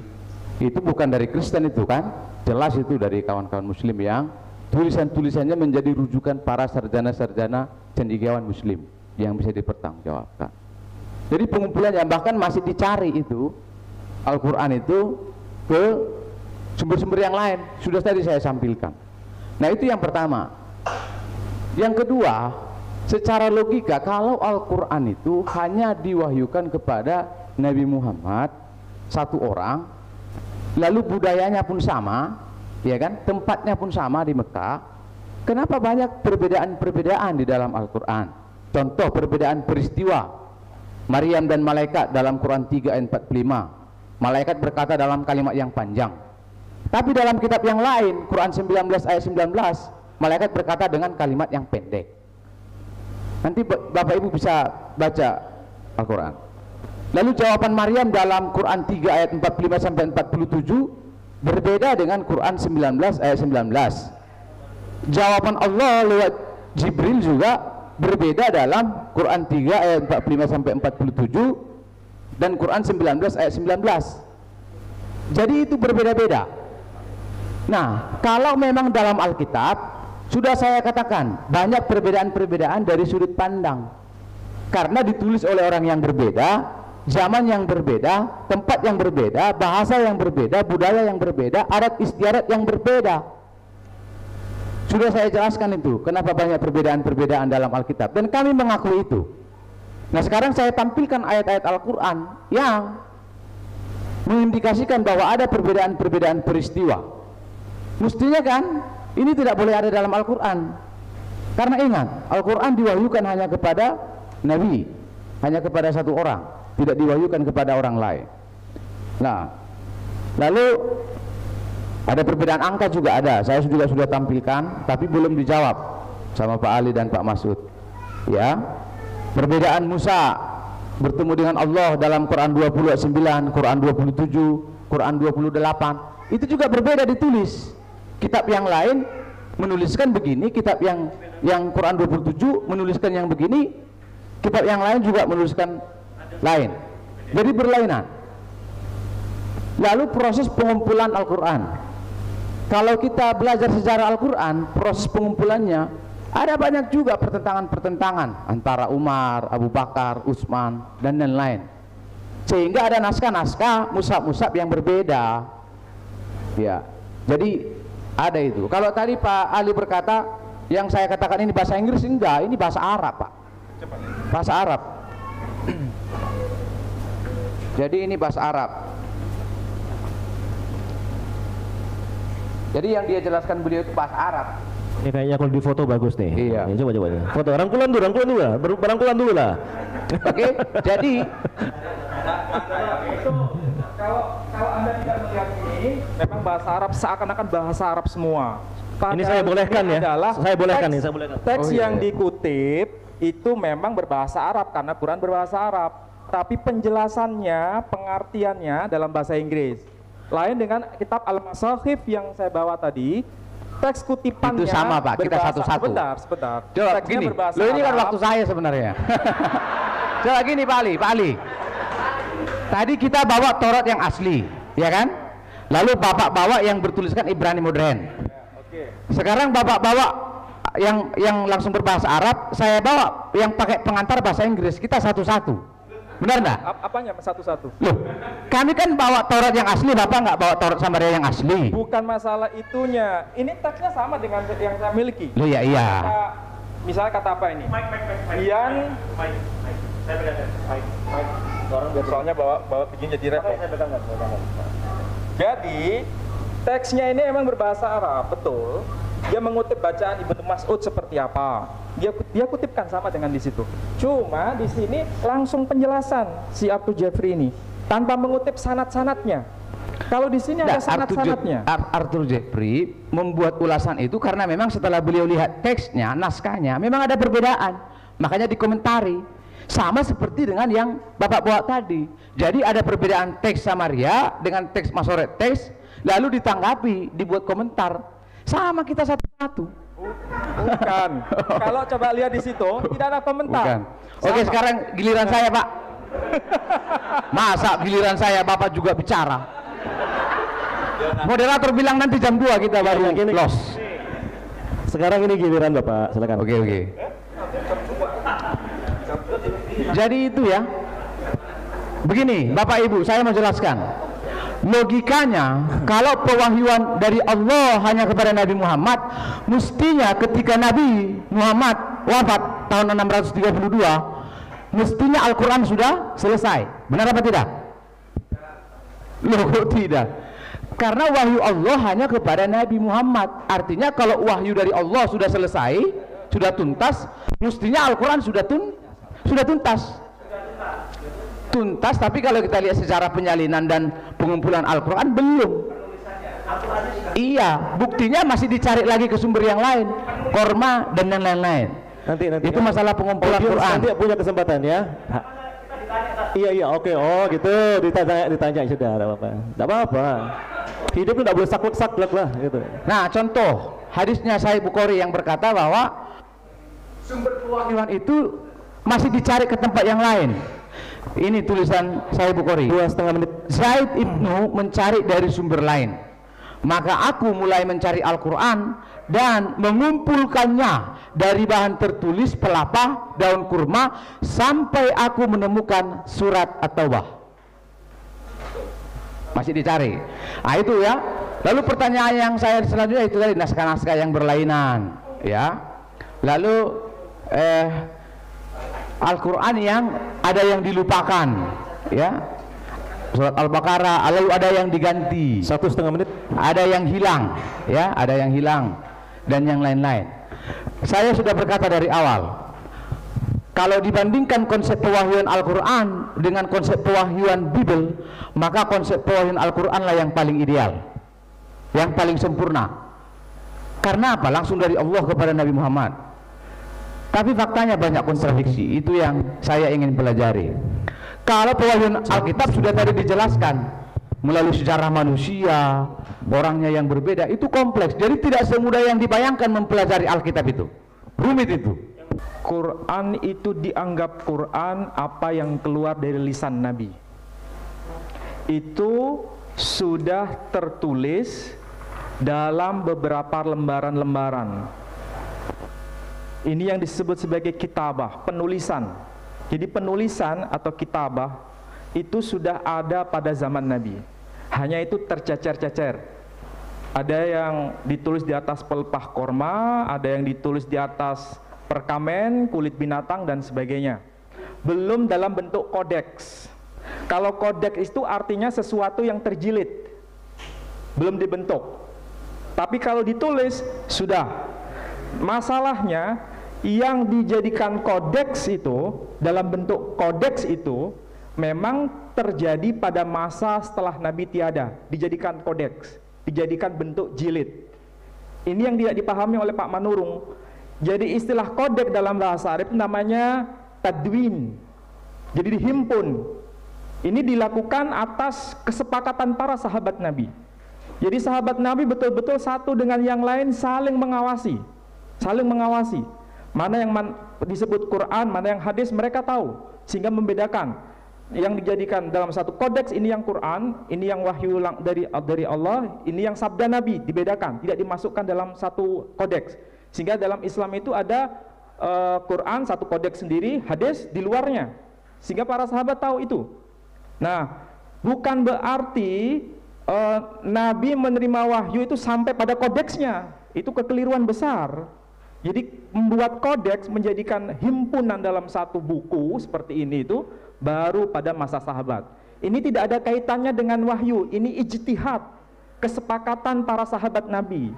itu bukan dari Kristen itu kan, jelas itu dari kawan-kawan Muslim yang tulisan-tulisannya menjadi rujukan para sarjana-sarjana cendekiawan Muslim yang bisa dipertanggungjawabkan. Jadi pengumpulannya bahkan masih dicari itu Al-Quran itu ke sumber-sumber yang lain, sudah tadi saya sampaikan. Nah itu yang pertama. Yang kedua, secara logika kalau Al-Quran itu hanya diwahyukan kepada Nabi Muhammad satu orang, lalu budayanya pun sama, ya kan, tempatnya pun sama di Mekah, kenapa banyak perbedaan-perbedaan di dalam Al-Quran? Contoh perbedaan peristiwa Maryam dan malaikat dalam Quran 3 ayat 45, malaikat berkata dalam kalimat yang panjang, tapi dalam kitab yang lain Quran 19 ayat 19 malaikat berkata dengan kalimat yang pendek. Nanti Bapak Ibu bisa baca Al-Quran. Lalu jawaban Maryam dalam Quran 3 ayat 45 sampai 47 berbeda dengan Quran 19 ayat 19. Jawaban Allah lewat Jibril juga berbeda dalam Quran 3 ayat 45 sampai 47 dan Quran 19 ayat 19. Jadi itu berbeda-beda. Nah, kalau memang dalam Alkitab sudah saya katakan banyak perbedaan-perbedaan dari sudut pandang, karena ditulis oleh orang yang berbeda, zaman yang berbeda, tempat yang berbeda, bahasa yang berbeda, budaya yang berbeda, adat istiadat yang berbeda. Sudah saya jelaskan itu kenapa banyak perbedaan-perbedaan dalam Alkitab, dan kami mengakui itu. Nah sekarang saya tampilkan ayat-ayat Al-Quran yang mengindikasikan bahwa ada perbedaan-perbedaan peristiwa. Mestinya kan ini tidak boleh ada dalam Al-Quran, karena ingat Al-Quran diwahyukan hanya kepada Nabi, hanya kepada satu orang, tidak diwahyukan kepada orang lain. Nah lalu ada perbedaan angka juga ada, saya juga sudah tampilkan tapi belum dijawab sama Pak Ali dan Pak Masud ya. Perbedaan Musa bertemu dengan Allah dalam Quran 20 ayat 9, Quran 27, Quran 28, itu juga berbeda ditulis. Kitab yang lain menuliskan begini, kitab yang Quran 27 menuliskan yang begini, kitab yang lain juga menuliskan lain, jadi berlainan. Lalu proses pengumpulan Al-Quran, kalau kita belajar sejarah Al-Quran, proses pengumpulannya ada banyak juga pertentangan-pertentangan antara Umar, Abu Bakar, Utsman dan lain-lain, sehingga ada naskah-naskah, mushaf-mushaf yang berbeda ya. Jadi ada itu. Kalau tadi Pak Ali berkata yang saya katakan ini bahasa Inggris, enggak, ini bahasa Arab Pak, bahasa Arab. Jadi ini bahasa Arab. Jadi yang dia jelaskan beliau itu bahasa Arab. Ini kayaknya kalau di foto bagus nih. Iya. Ya, coba foto, rangkulan dulu lah, rangkulan dulu lah. Oke, jadi kalau Anda tidak melihat ini, memang bahasa Arab seakan-akan bahasa Arab semua. Ini saya bolehkan ya. Saya bolehkan nih, saya bolehkan. Teks yang dikutip itu memang berbahasa Arab karena Quran berbahasa Arab, tapi penjelasannya, pengertiannya dalam bahasa Inggris. Lain dengan kitab Al-Masahif yang saya bawa tadi, teks kutipannya itu sama Pak, kita satu-satu. Sebentar. Coba gini, lo ini kan waktu saya sebenarnya. Coba gini Pak Ali. Tadi kita bawa Taurat yang asli, ya kan? Lalu Bapak bawa yang bertuliskan Ibrani modern. Sekarang Bapak bawa yang langsung berbahasa Arab, saya bawa yang pakai pengantar bahasa Inggris. Kita satu-satu. Benar nggak? Apanya satu-satu? Loh, kami kan bawa Taurat yang asli, Bapak nggak bawa Taurat Samaria yang asli. Bukan masalah itunya. Ini teksnya sama dengan yang saya miliki. Loh ya iya. Misalnya kata apa ini? Ian. Soalnya bawa begini jadi repot. Jadi teksnya ini emang berbahasa Arab, betul. Dia mengutip bacaan Ibnu Mas'ud seperti apa. Dia kutipkan sama dengan di situ. Cuma di sini langsung penjelasan si Arthur Jeffrey ini tanpa mengutip sanad-sanadnya. Kalau di sini ada sanad-sanadnya. Arthur Jeffrey membuat ulasan itu karena memang setelah beliau lihat teksnya, naskahnya, memang ada perbedaan. Makanya dikomentari. Sama seperti dengan yang Bapak bawa tadi. Jadi ada perbedaan teks Samaria dengan teks Masoret teks, lalu ditanggapi, dibuat komentar. Sama kita satu-satu. Bukan. Kalau coba lihat di situ tidak ada komentar. Bukan. Oke, sekarang giliran saya, Pak. Masa giliran saya Bapak juga bicara? Moderator bilang nanti jam 2 kita baru close. Sekarang ini giliran Bapak, silakan. Oke. Jadi itu ya. Begini, Bapak Ibu, saya mau jelaskan. Logikanya, kalau pewahyuan dari Allah hanya kepada Nabi Muhammad, mestinya ketika Nabi Muhammad wafat tahun 632, mestinya Al-Quran sudah selesai. Benar apa tidak? Loh, kok tidak? Karena wahyu Allah hanya kepada Nabi Muhammad. Artinya kalau wahyu dari Allah sudah selesai, sudah tuntas, mestinya Al-Quran sudah tuntas. Tapi kalau kita lihat secara penyalinan dan pengumpulan Al-Quran belum. Iya, buktinya masih dicari lagi ke sumber yang lain, korma dan yang lain-lain. Nanti itu masalah pengumpulan Quran. Nanti punya kesempatan ya. Iya, oke. Oh gitu, ditanya sudah, tidak apa-apa. Hidup itu tidak boleh saklek lah gitu. Nah, contoh hadisnya Sahih Bukhari yang berkata bahwa sumber pewahyuan itu masih dicari ke tempat yang lain. Ini tulisan Sahih Bukhari. 2,5 menit. Zaid ibnu mencari dari sumber lain. Maka aku mulai mencari Al-Quran dan mengumpulkannya dari bahan tertulis pelapa, daun kurma, sampai aku menemukan surat At-Taubah. Masih dicari. Nah itu ya. Lalu pertanyaan yang saya selanjutnya itu tadi naskah-naskah yang berlainan, ya. Lalu Al-Quran yang ada yang dilupakan, ya, surat Al-Baqarah, lalu ada yang diganti 1,5 menit, ada yang hilang, ya, ada yang hilang dan yang lain-lain. Saya sudah berkata dari awal, kalau dibandingkan konsep pewahyuan Al-Quran dengan konsep pewahyuan Bible, maka konsep pewahyuan Al-Quran lah yang paling ideal, yang paling sempurna. Karena apa? Langsung dari Allah kepada Nabi Muhammad. Tapi faktanya banyak kontradiksi. Itu yang saya ingin pelajari. Kalau pewahyuan Alkitab sudah tadi dijelaskan melalui sejarah manusia, orangnya yang berbeda, itu kompleks. Jadi tidak semudah yang dibayangkan mempelajari Alkitab itu. Rumit itu. Quran itu dianggap Quran apa yang keluar dari lisan Nabi. Itu sudah tertulis dalam beberapa lembaran-lembaran. Ini yang disebut sebagai kitabah, penulisan. Jadi penulisan atau kitabah itu sudah ada pada zaman Nabi. Hanya itu tercecer-cecer. Ada yang ditulis di atas pelepah korma, ada yang ditulis di atas perkamen, kulit binatang dan sebagainya. Belum dalam bentuk kodeks. Kalau kodeks itu artinya sesuatu yang terjilid, belum dibentuk. Tapi kalau ditulis sudah. Masalahnya yang dijadikan kodeks itu, dalam bentuk kodeks itu memang terjadi pada masa setelah Nabi tiada, dijadikan kodeks, dijadikan bentuk jilid. Ini yang tidak dipahami oleh Pak Manurung. Jadi istilah kodeks dalam bahasa Arab namanya tadwin. Jadi dihimpun. Ini dilakukan atas kesepakatan para sahabat Nabi. Jadi sahabat Nabi betul-betul satu dengan yang lain saling mengawasi. Mana yang disebut Quran, mana yang hadis, mereka tahu, sehingga membedakan yang dijadikan dalam satu kodeks. Ini yang Quran, ini yang wahyu dari Allah, ini yang sabda Nabi, dibedakan, tidak dimasukkan dalam satu kodeks. Sehingga dalam Islam itu ada Quran satu kodeks sendiri, hadis di luarnya. sehingga para sahabat tahu itu. Nah, bukan berarti Nabi menerima wahyu itu sampai pada kodeksnya. Itu kekeliruan besar. Jadi membuat kodeks, menjadikan himpunan dalam satu buku seperti ini itu baru pada masa sahabat. Ini tidak ada kaitannya dengan wahyu, ini ijtihad, kesepakatan para sahabat Nabi.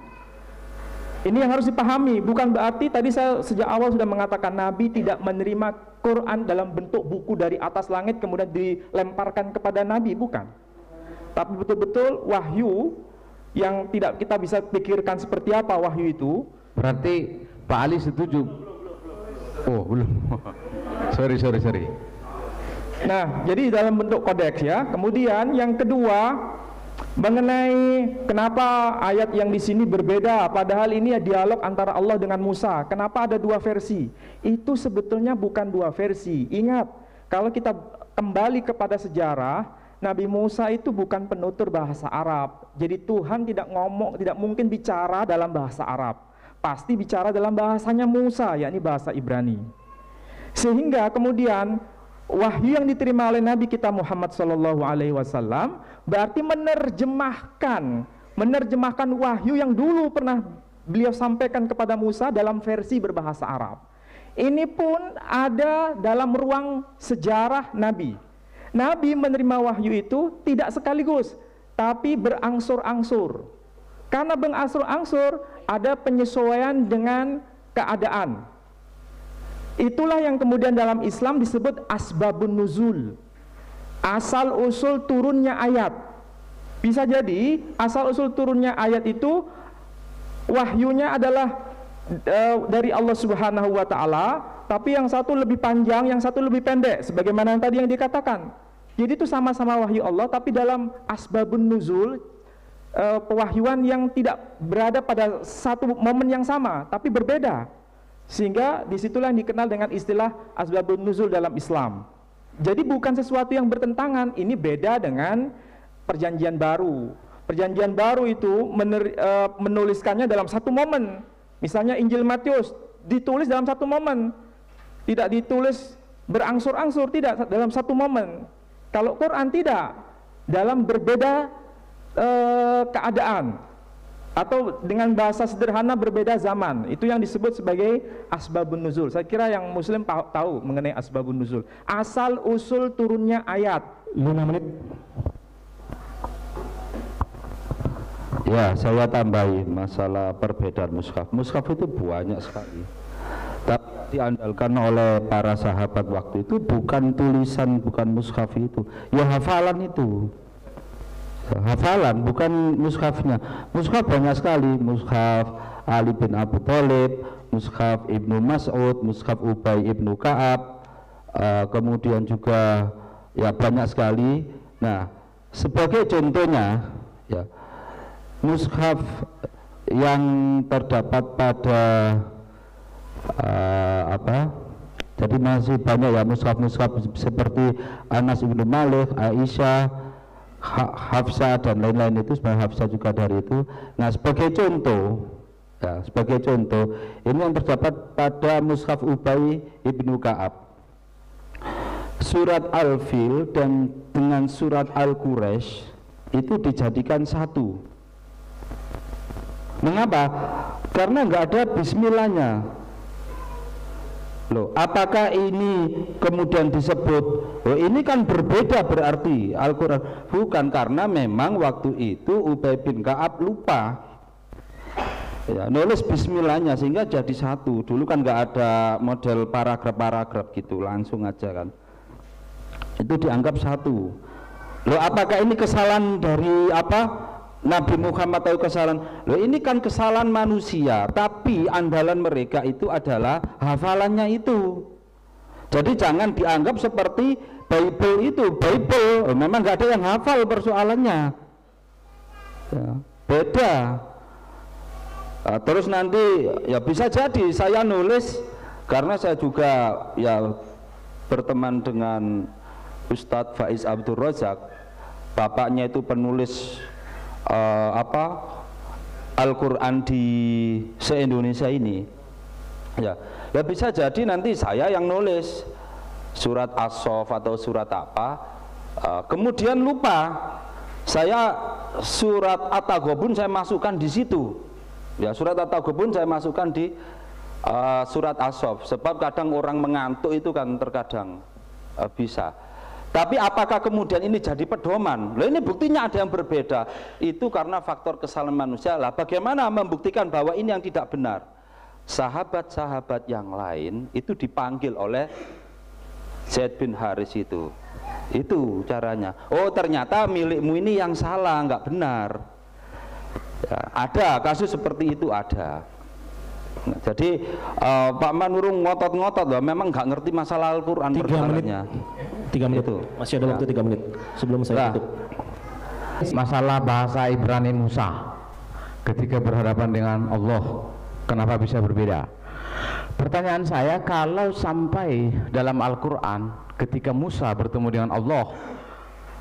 Ini yang harus dipahami, bukan berarti tadi saya sejak awal sudah mengatakan Nabi tidak menerima Quran dalam bentuk buku dari atas langit kemudian dilemparkan kepada Nabi, bukan. Tapi betul-betul wahyu yang tidak kita bisa pikirkan seperti apa wahyu itu. Berarti Pak Ali setuju? Oh, belum. sorry. Nah, jadi dalam bentuk kodeks ya. Kemudian yang kedua mengenai kenapa ayat yang di sini berbeda, padahal ini ya dialog antara Allah dengan Musa. Kenapa ada dua versi? Itu sebetulnya bukan dua versi. Ingat, kalau kita kembali kepada sejarah, Nabi Musa itu bukan penutur bahasa Arab. Jadi Tuhan tidak mungkin bicara dalam bahasa Arab. Pasti bicara dalam bahasanya Musa, yakni bahasa Ibrani. Sehingga kemudian wahyu yang diterima oleh Nabi kita Muhammad SAW berarti menerjemahkan wahyu yang dulu pernah beliau sampaikan kepada Musa dalam versi berbahasa Arab. Ini pun ada dalam ruang sejarah Nabi. Nabi menerima wahyu itu tidak sekaligus, tapi berangsur-angsur. Karena berangsur-angsur ada penyesuaian dengan keadaan. Itulah yang kemudian dalam Islam disebut asbabun nuzul, asal usul turunnya ayat. Bisa jadi asal usul turunnya ayat itu wahyunya adalah dari Allah Subhanahu wa Ta'ala, tapi yang satu lebih panjang, yang satu lebih pendek, sebagaimana yang tadi yang dikatakan. Jadi itu sama-sama wahyu Allah, tapi dalam asbabun nuzul, pewahyuan yang tidak berada pada satu momen yang sama, tapi berbeda. Sehingga disitulah yang dikenal dengan istilah asbabun nuzul dalam Islam. Jadi bukan sesuatu yang bertentangan. Ini beda dengan perjanjian baru. Perjanjian baru itu menuliskannya dalam satu momen. Misalnya Injil Matius ditulis dalam satu momen, tidak ditulis berangsur-angsur, tidak, dalam satu momen. Kalau Quran tidak, dalam berbeda keadaan, atau dengan bahasa sederhana berbeda zaman. Itu yang disebut sebagai asbabun nuzul. Saya kira yang muslim tahu mengenai asbabun nuzul, asal usul turunnya ayat. 5 menit. Ya, saya tambahin masalah perbedaan mushaf. Mushaf itu banyak sekali, tapi diandalkan oleh para sahabat waktu itu bukan tulisan, bukan mushaf itu, ya hafalan itu. Hafalan, bukan mushafnya. Mushaf banyak sekali, mushaf Ali bin Abi Thalib, mushaf Ibnu Mas'ud, mushaf Ubay Ibnu Ka'ab, kemudian juga ya banyak sekali. Nah, sebagai contohnya ya, mushaf yang terdapat pada jadi masih banyak ya mushaf-mushaf seperti Anas Ibnu Malik, Aisyah, Hafsah dan lain-lain, itu sebenarnya Hafsah juga dari itu. Nah, sebagai contoh ya, sebagai contoh ini yang terdapat pada mushaf Ubay Ibnu Ka'ab, surat Al-Fil dan dengan surat Al-Quraisy itu dijadikan satu. Mengapa? Karena nggak ada bismillahnya. Loh, apakah ini kemudian disebut, oh ini kan berbeda berarti Al-Quran? Bukan, karena memang waktu itu Ubay bin Ka'ab lupa ya, nulis bismillahnya sehingga jadi satu. Dulu kan nggak ada model paragraf-paragraf gitu, langsung aja kan. Itu dianggap satu. Loh, apakah ini kesalahan dari Nabi Muhammad atau kesalahan? Loh, ini kan kesalahan manusia, tapi andalan mereka itu adalah hafalannya itu. Jadi jangan dianggap seperti Bible itu. Bible memang nggak ada yang hafal persoalannya ya, beda. Nah, terus nanti ya bisa jadi saya nulis, karena saya juga ya berteman dengan Ustadz Faiz Abdul Razak, bapaknya itu penulis Al-Quran di se-Indonesia ini ya. Ya bisa jadi nanti saya yang nulis surat As-Saff atau surat apa, kemudian lupa, saya surat At-Taghabun saya masukkan di situ. Ya, surat At-Taghabun saya masukkan di surat As-Saff, sebab kadang orang mengantuk itu kan terkadang bisa. Tapi apakah kemudian ini jadi pedoman? Loh, ini buktinya ada yang berbeda. Itu karena faktor kesalahan manusia. Lah, bagaimana membuktikan bahwa ini yang tidak benar? Sahabat-sahabat yang lain itu dipanggil oleh Zaid bin Haris itu caranya. Oh, ternyata milikmu ini yang salah, nggak benar. Ya, ada kasus seperti itu, ada. Nah, jadi Pak Manurung ngotot-ngotot loh, memang nggak ngerti masalah Al-Quran. 3 menit itu. Masih ada waktu 3 menit sebelum saya tutup. Masalah bahasa Ibrani Musa ketika berhadapan dengan Allah, kenapa bisa berbeda? Pertanyaan saya, kalau sampai dalam Al-Quran ketika Musa bertemu dengan Allah,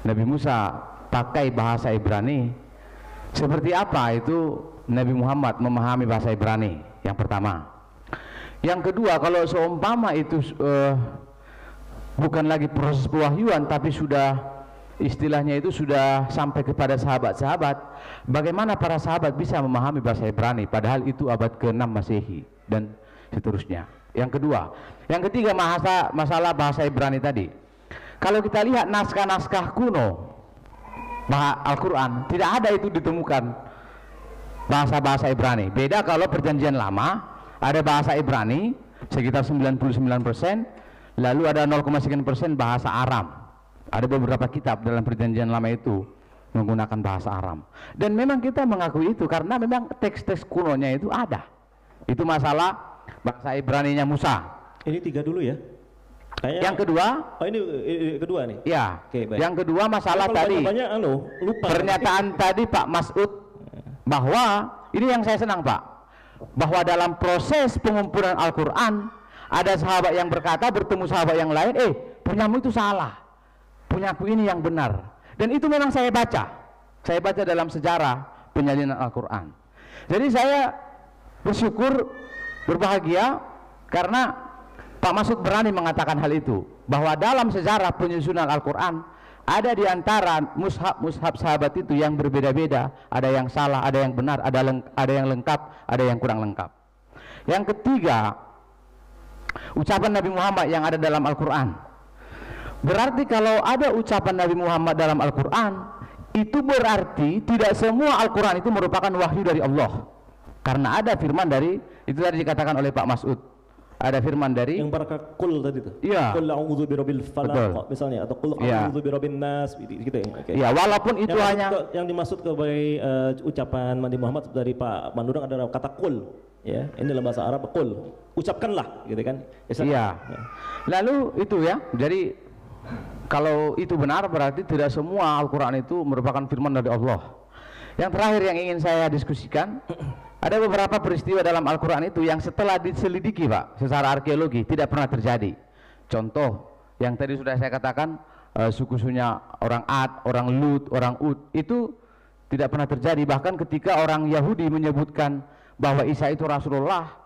Nabi Musa pakai bahasa Ibrani, seperti apa itu Nabi Muhammad memahami bahasa Ibrani? Yang pertama. Yang kedua, kalau seumpama itu bukan lagi proses pewahyuan, tapi sudah istilahnya itu sudah sampai kepada sahabat-sahabat, bagaimana para sahabat bisa memahami bahasa Ibrani padahal itu abad ke-6 Masehi dan seterusnya. Yang kedua. Yang ketiga, masalah bahasa Ibrani tadi. Kalau kita lihat naskah-naskah kuno Al-Quran, tidak ada itu ditemukan bahasa-bahasa Ibrani. Beda kalau perjanjian lama, ada bahasa Ibrani sekitar 99%, lalu ada 0,sekian% bahasa Aram. Ada beberapa kitab dalam perjanjian lama itu menggunakan bahasa Aram. Dan memang kita mengakui itu karena memang teks-teks kunonya itu ada. Itu masalah bahasa Ibraninya Musa. Ini 3 dulu ya. Kayaknya, yang kedua, ini kedua nih. Ya. Oke, baik. Yang kedua masalah tadi. Lupa. Pernyataan tadi Pak Mas'ud bahwa ini yang saya senang, Pak. Bahwa dalam proses pengumpulan Al-Qur'an ada sahabat yang berkata bertemu sahabat yang lain, punyamu itu salah. Punyaku ini yang benar. Dan itu memang saya baca. Saya baca dalam sejarah penyalinan Al-Qur'an. Jadi saya bersyukur, berbahagia karena Pak Mas'ud berani mengatakan hal itu, bahwa dalam sejarah penyusunan Al-Quran ada di antara mushaf sahabat itu yang berbeda-beda, ada yang salah, ada yang benar, ada yang lengkap, ada yang kurang lengkap. Yang ketiga, ucapan Nabi Muhammad yang ada dalam Al-Quran. Berarti kalau ada ucapan Nabi Muhammad dalam Al-Quran, itu berarti tidak semua Al-Quran itu merupakan wahyu dari Allah, karena ada firman dari, itu tadi dikatakan oleh Pak Mas'ud, ada firman dari yang barakah kul tadi itu. Iya. Qul a'udzu birabbil falaq misalnya, atau qul a'udzu birabbin nas gitu ya. Okay. Ya, walaupun itu yang dimaksud sebagai ucapan Nabi Muhammad dari Pak Mandurang adalah kata qul, ya. Ini dalam bahasa Arab qul, ucapkanlah gitu kan. Iya. Ya. Lalu itu ya. Jadi kalau itu benar berarti tidak semua Al-Qur'an itu merupakan firman dari Allah. Yang terakhir yang ingin saya diskusikan, ada beberapa peristiwa dalam Al-Quran itu yang setelah diselidiki, Pak, secara arkeologi tidak pernah terjadi. Contoh yang tadi sudah saya katakan, suku-sukunya orang Ad, orang Lut, orang Ud, itu tidak pernah terjadi. Bahkan ketika orang Yahudi menyebutkan bahwa Isa itu Rasulullah,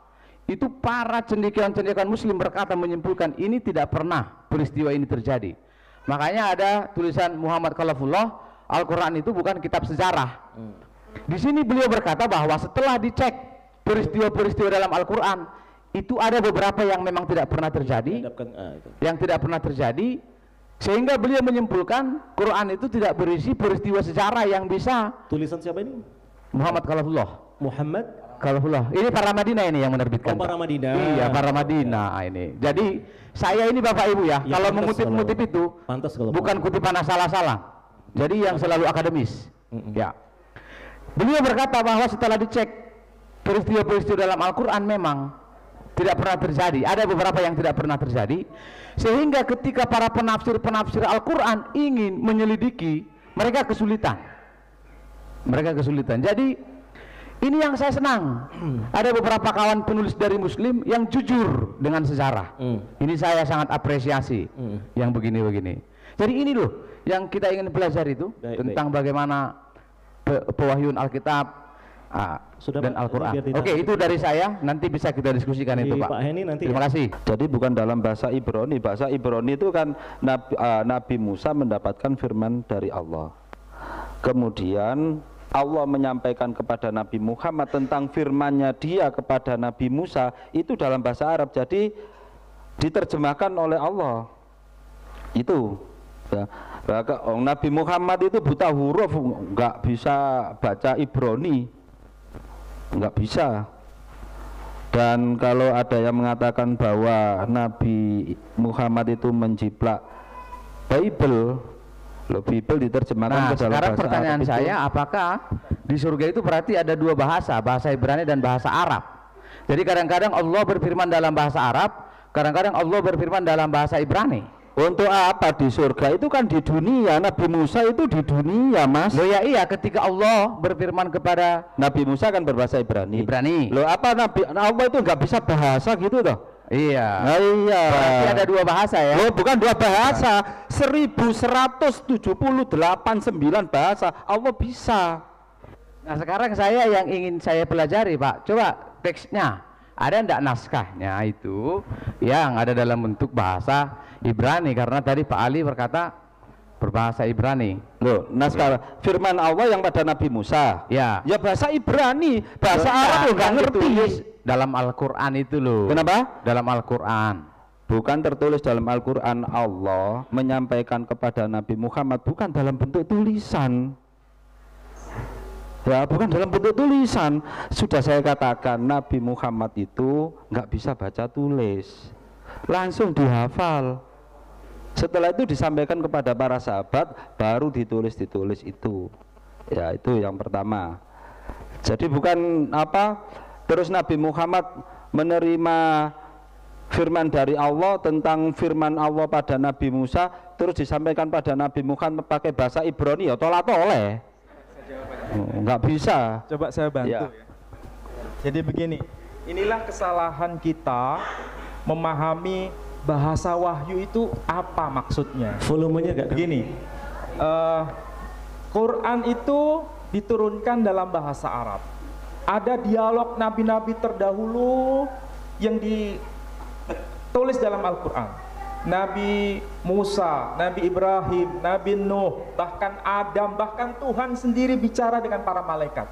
itu para cendekiawan-cendekiawan Muslim berkata, menyimpulkan ini tidak pernah peristiwa ini terjadi. Makanya ada tulisan Muhammad Khalafullah, Al-Quran itu bukan kitab sejarah. Di sini beliau berkata bahwa setelah dicek peristiwa-peristiwa dalam Al-Quran, itu ada beberapa yang memang tidak pernah terjadi, yang tidak pernah terjadi, sehingga beliau menyimpulkan Quran itu tidak berisi peristiwa sejarah yang bisa. Tulisan siapa ini? Muhammad Khalafullah. Muhammad Khalafullah. Ini para Madinah ini yang menerbitkan. Oh, para Madinah. Iya, para Madinah ini. Jadi saya ini Bapak Ibu ya, kalau mengutip-ngutip itu bukan kutipan asal-asalan. Jadi yang selalu akademis. Ya. Beliau berkata bahwa setelah dicek peristiwa-peristiwa dalam Al-Quran memang tidak pernah terjadi. Ada beberapa yang tidak pernah terjadi, sehingga ketika para penafsir Al-Quran ingin menyelidiki, mereka kesulitan. Jadi ini yang saya senang. Ada beberapa kawan penulis dari Muslim yang jujur dengan sejarah. Ini saya sangat apresiasi yang begini-begini. Jadi ini loh yang kita ingin pelajari itu tentang bagaimana pewahyuan Alkitab, Sudah, dan Pak. Al-Quran. Jadi biar tidak- Oke, itu dari saya. Nanti bisa kita diskusikan itu, Pak. Pak Heni nanti Terima ya. kasih. Jadi bukan dalam bahasa Ibrani. Bahasa Ibrani itu kan Nabi Musa mendapatkan firman dari Allah. Kemudian Allah menyampaikan kepada Nabi Muhammad tentang firman-Nya dia kepada Nabi Musa itu dalam bahasa Arab. Jadi diterjemahkan oleh Allah. Itu. Ya. Nabi Muhammad itu buta huruf, nggak bisa baca Ibrani, nggak bisa. Dan kalau ada yang mengatakan bahwa Nabi Muhammad itu menjiplak Bible, Bible diterjemahkan Nah, ke dalam sekarang bahasa pertanyaan Arab itu. saya, apakah di surga itu berarti ada dua bahasa, bahasa Ibrani dan bahasa Arab? Jadi kadang-kadang Allah berfirman dalam bahasa Arab, kadang-kadang Allah berfirman dalam bahasa Ibrani. Untuk apa di surga? Itu kan di dunia. Nabi Musa itu di dunia, Mas. Loh ya iya, ketika Allah berfirman kepada Nabi Musa kan berbahasa Ibrani. Loh apa Allah itu nggak bisa bahasa gitu toh? iya. Nah, iya. Berarti ada dua bahasa ya? Loh, bukan dua bahasa, 1178 bahasa Allah bisa. Nah sekarang saya yang ingin saya pelajari, Pak, coba teksnya ada enggak naskahnya itu yang ada dalam bentuk bahasa Ibrani, karena tadi Pak Ali berkata berbahasa Ibrani. Loh, naskah firman Allah yang pada Nabi Musa. Ya. Ya bahasa Ibrani, bahasa Arab lo nggak ngerti. Ditulis dalam Al-Quran itu loh. Kenapa? Dalam Al-Quran. Bukan tertulis dalam Al-Quran. Allah menyampaikan kepada Nabi Muhammad bukan dalam bentuk tulisan. Ya, bukan dalam bentuk tulisan. Sudah saya katakan Nabi Muhammad itu nggak bisa baca tulis, langsung dihafal. Setelah itu disampaikan kepada para sahabat, baru ditulis itu. Ya, itu yang pertama. Jadi bukan apa, terus Nabi Muhammad menerima firman dari Allah tentang firman Allah pada Nabi Musa, terus disampaikan pada Nabi Muhammad pakai bahasa Ibrani, ya tolak-toleh. Nggak bisa. Coba saya bantu Ya. ya. Jadi begini, inilah kesalahan kita memahami bahasa wahyu itu apa maksudnya. Volumenya agak Begini, Quran itu diturunkan dalam bahasa Arab. Ada dialog nabi-nabi terdahulu yang ditulis dalam Al-Quran. Nabi Musa, Nabi Ibrahim, Nabi Nuh, bahkan Adam, bahkan Tuhan sendiri bicara dengan para malaikat.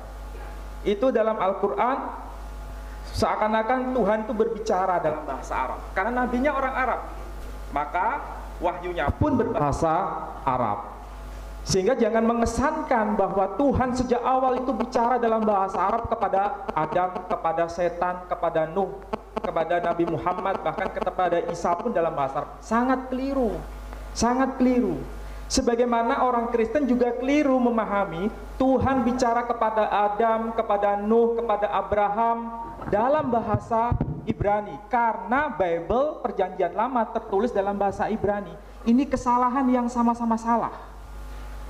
Itu dalam Al-Quran, seakan-akan Tuhan itu berbicara dalam bahasa Arab. Karena nabinya orang Arab, maka wahyunya pun berbahasa Arab. Sehingga jangan mengesankan bahwa Tuhan sejak awal itu bicara dalam bahasa Arab kepada Adam, kepada setan, kepada Nuh, kepada Nabi Muhammad, bahkan kepada Isa pun dalam bahasa Arab. Sangat keliru, sangat keliru. Sebagaimana orang Kristen juga keliru memahami Tuhan bicara kepada Adam, kepada Nuh, kepada Abraham dalam bahasa Ibrani, karena Bible Perjanjian Lama tertulis dalam bahasa Ibrani. Ini kesalahan yang sama-sama salah.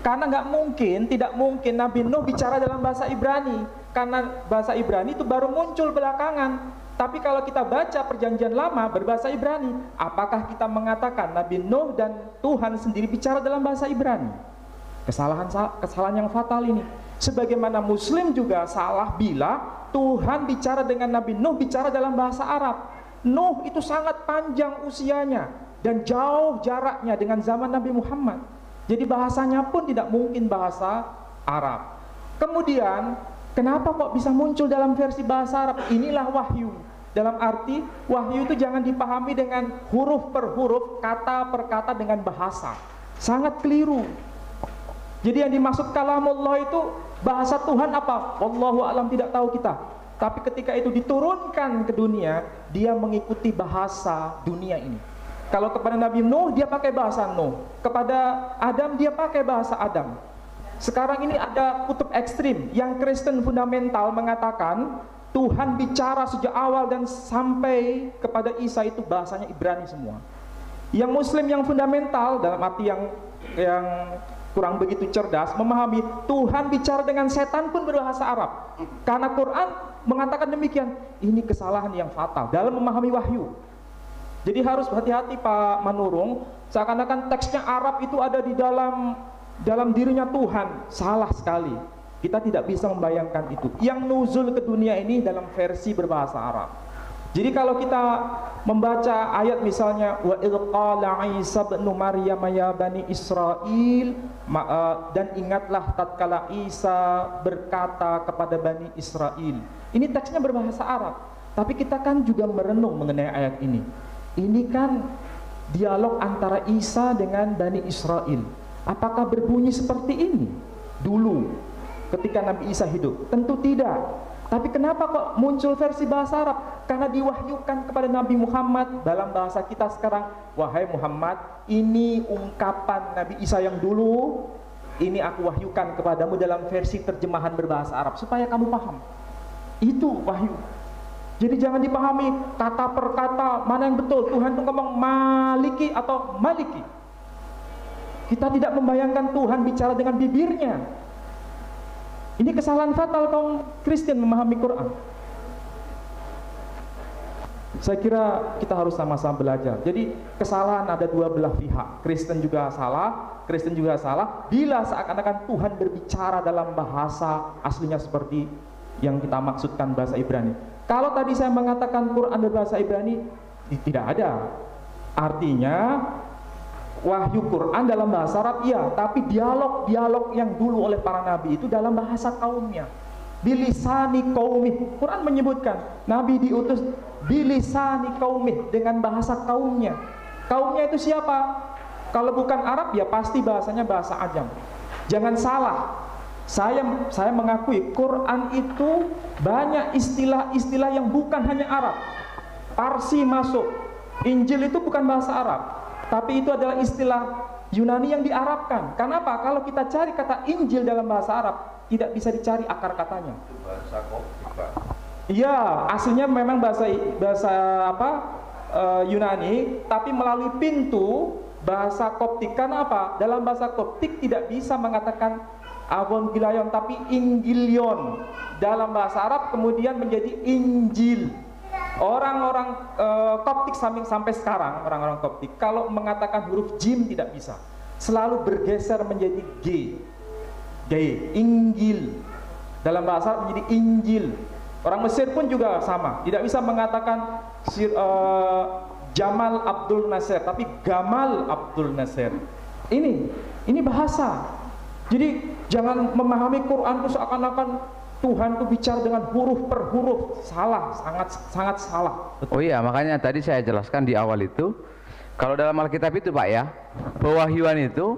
Karena tidak mungkin Nabi Nuh bicara dalam bahasa Ibrani, karena bahasa Ibrani itu baru muncul belakangan. Tapi kalau kita baca Perjanjian Lama berbahasa Ibrani, apakah kita mengatakan Nabi Nuh dan Tuhan sendiri bicara dalam bahasa Ibrani? Kesalahan yang fatal ini. Sebagaimana Muslim juga salah bila Tuhan bicara dengan Nabi Nuh bicara dalam bahasa Arab. Nuh itu sangat panjang usianya dan jauh jaraknya dengan zaman Nabi Muhammad. Jadi bahasanya pun tidak mungkin bahasa Arab. Kemudian kenapa kok bisa muncul dalam versi bahasa Arab? Inilah wahyu. Dalam arti wahyu itu jangan dipahami dengan huruf per huruf, kata per kata dengan bahasa. Sangat keliru. Jadi yang dimaksud kalamullah itu bahasa Tuhan apa? Wallahu a'lam, tidak tahu kita. Tapi ketika itu diturunkan ke dunia, dia mengikuti bahasa dunia ini. Kalau kepada Nabi Nuh dia pakai bahasa Nuh, kepada Adam dia pakai bahasa Adam. Sekarang ini ada kutub ekstrim yang Kristen fundamental mengatakan Tuhan bicara sejak awal dan sampai kepada Isa itu bahasanya Ibrani semua. Yang Muslim yang fundamental dalam arti yang kurang begitu cerdas memahami Tuhan bicara dengan setan pun berbahasa Arab. Karena Quran mengatakan demikian. Ini kesalahan yang fatal dalam memahami wahyu. Jadi harus hati-hati Pak Manurung, seakan-akan teksnya Arab itu ada di dalam dirinya Tuhan. Salah sekali. Kita tidak bisa membayangkan itu. Yang nuzul ke dunia ini dalam versi berbahasa Arab. Jadi kalau kita membaca ayat misalnya wa idz qala Isa ibn Maryam ya bani Israil, dan ingatlah tatkala Isa berkata kepada bani Israel. Ini teksnya berbahasa Arab, tapi kita kan juga merenung mengenai ayat ini. Ini kan dialog antara Isa dengan bani Israel. Apakah berbunyi seperti ini dulu ketika Nabi Isa hidup? Tentu tidak. Tapi kenapa kok muncul versi bahasa Arab? Karena diwahyukan kepada Nabi Muhammad dalam bahasa kita sekarang. Wahai Muhammad, ini ungkapan Nabi Isa yang dulu, ini aku wahyukan kepadamu dalam versi terjemahan berbahasa Arab supaya kamu paham. Itu wahyu. Jadi jangan dipahami kata per kata mana yang betul. Tuhan itu ngomong maliki atau maliki. Kita tidak membayangkan Tuhan bicara dengan bibirnya. Ini kesalahan fatal kaum Kristen memahami Quran. Saya kira kita harus sama-sama belajar. Jadi kesalahan ada dua belah pihak. Kristen juga salah, Kristen juga salah. Bila seakan-akan Tuhan berbicara dalam bahasa aslinya seperti yang kita maksudkan bahasa Ibrani. Kalau tadi saya mengatakan Quran berbahasa Ibrani, tidak ada. Artinya wahyu Quran dalam bahasa Arab ya, tapi dialog-dialog yang dulu oleh para nabi itu dalam bahasa kaumnya. Bilisani qaumih. Quran menyebutkan nabi diutus bilisani qaumih, dengan bahasa kaumnya. Kaumnya itu siapa? Kalau bukan Arab ya pasti bahasanya bahasa Ajam. Jangan salah. Saya mengakui Quran itu banyak istilah-istilah yang bukan hanya Arab. Parsi masuk. Injil itu bukan bahasa Arab, tapi itu adalah istilah Yunani yang diarabkan. Kenapa? Kalau kita cari kata Injil dalam bahasa Arab, tidak bisa dicari akar katanya. Bahasa Koptik, Pak. Iya, aslinya memang bahasa Yunani, tapi melalui pintu bahasa Koptik. Karena apa? Dalam bahasa Koptik tidak bisa mengatakan Avon Gilayon, tapi Ingilion. Dalam bahasa Arab kemudian menjadi Injil. Orang-orang Koptik sampai sekarang, orang-orang Koptik kalau mengatakan huruf jim tidak bisa, selalu bergeser menjadi G, Injil. Dalam bahasa Arab menjadi Injil. Orang Mesir pun juga sama, tidak bisa mengatakan Jamal Abdul Nasir, tapi Gamal Abdul Nasir. Ini bahasa. Jadi jangan memahami Quran itu seakan-akan Tuhan itu bicara dengan huruf per huruf. Salah, sangat salah. Oh iya, makanya tadi saya jelaskan di awal itu, kalau dalam Alkitab itu Pak ya, pewahyuan itu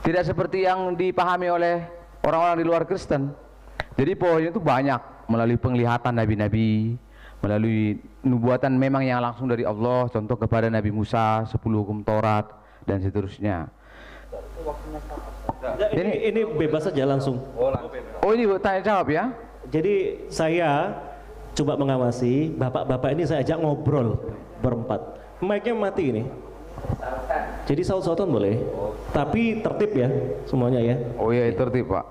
tidak seperti yang dipahami oleh orang-orang di luar Kristen. Jadi pewahyuan itu banyak, melalui penglihatan nabi-nabi, melalui nubuatan memang yang langsung dari Allah, contoh kepada Nabi Musa, 10 hukum Taurat dan seterusnya. Ini bebas saja langsung. Oh ini tanya jawab ya. Jadi saya coba mengawasi bapak-bapak ini, saya ajak ngobrol berempat. Mic-nya mati ini. Jadi saut-sautan boleh, tapi tertib ya semuanya ya. Oh iya tertib Pak.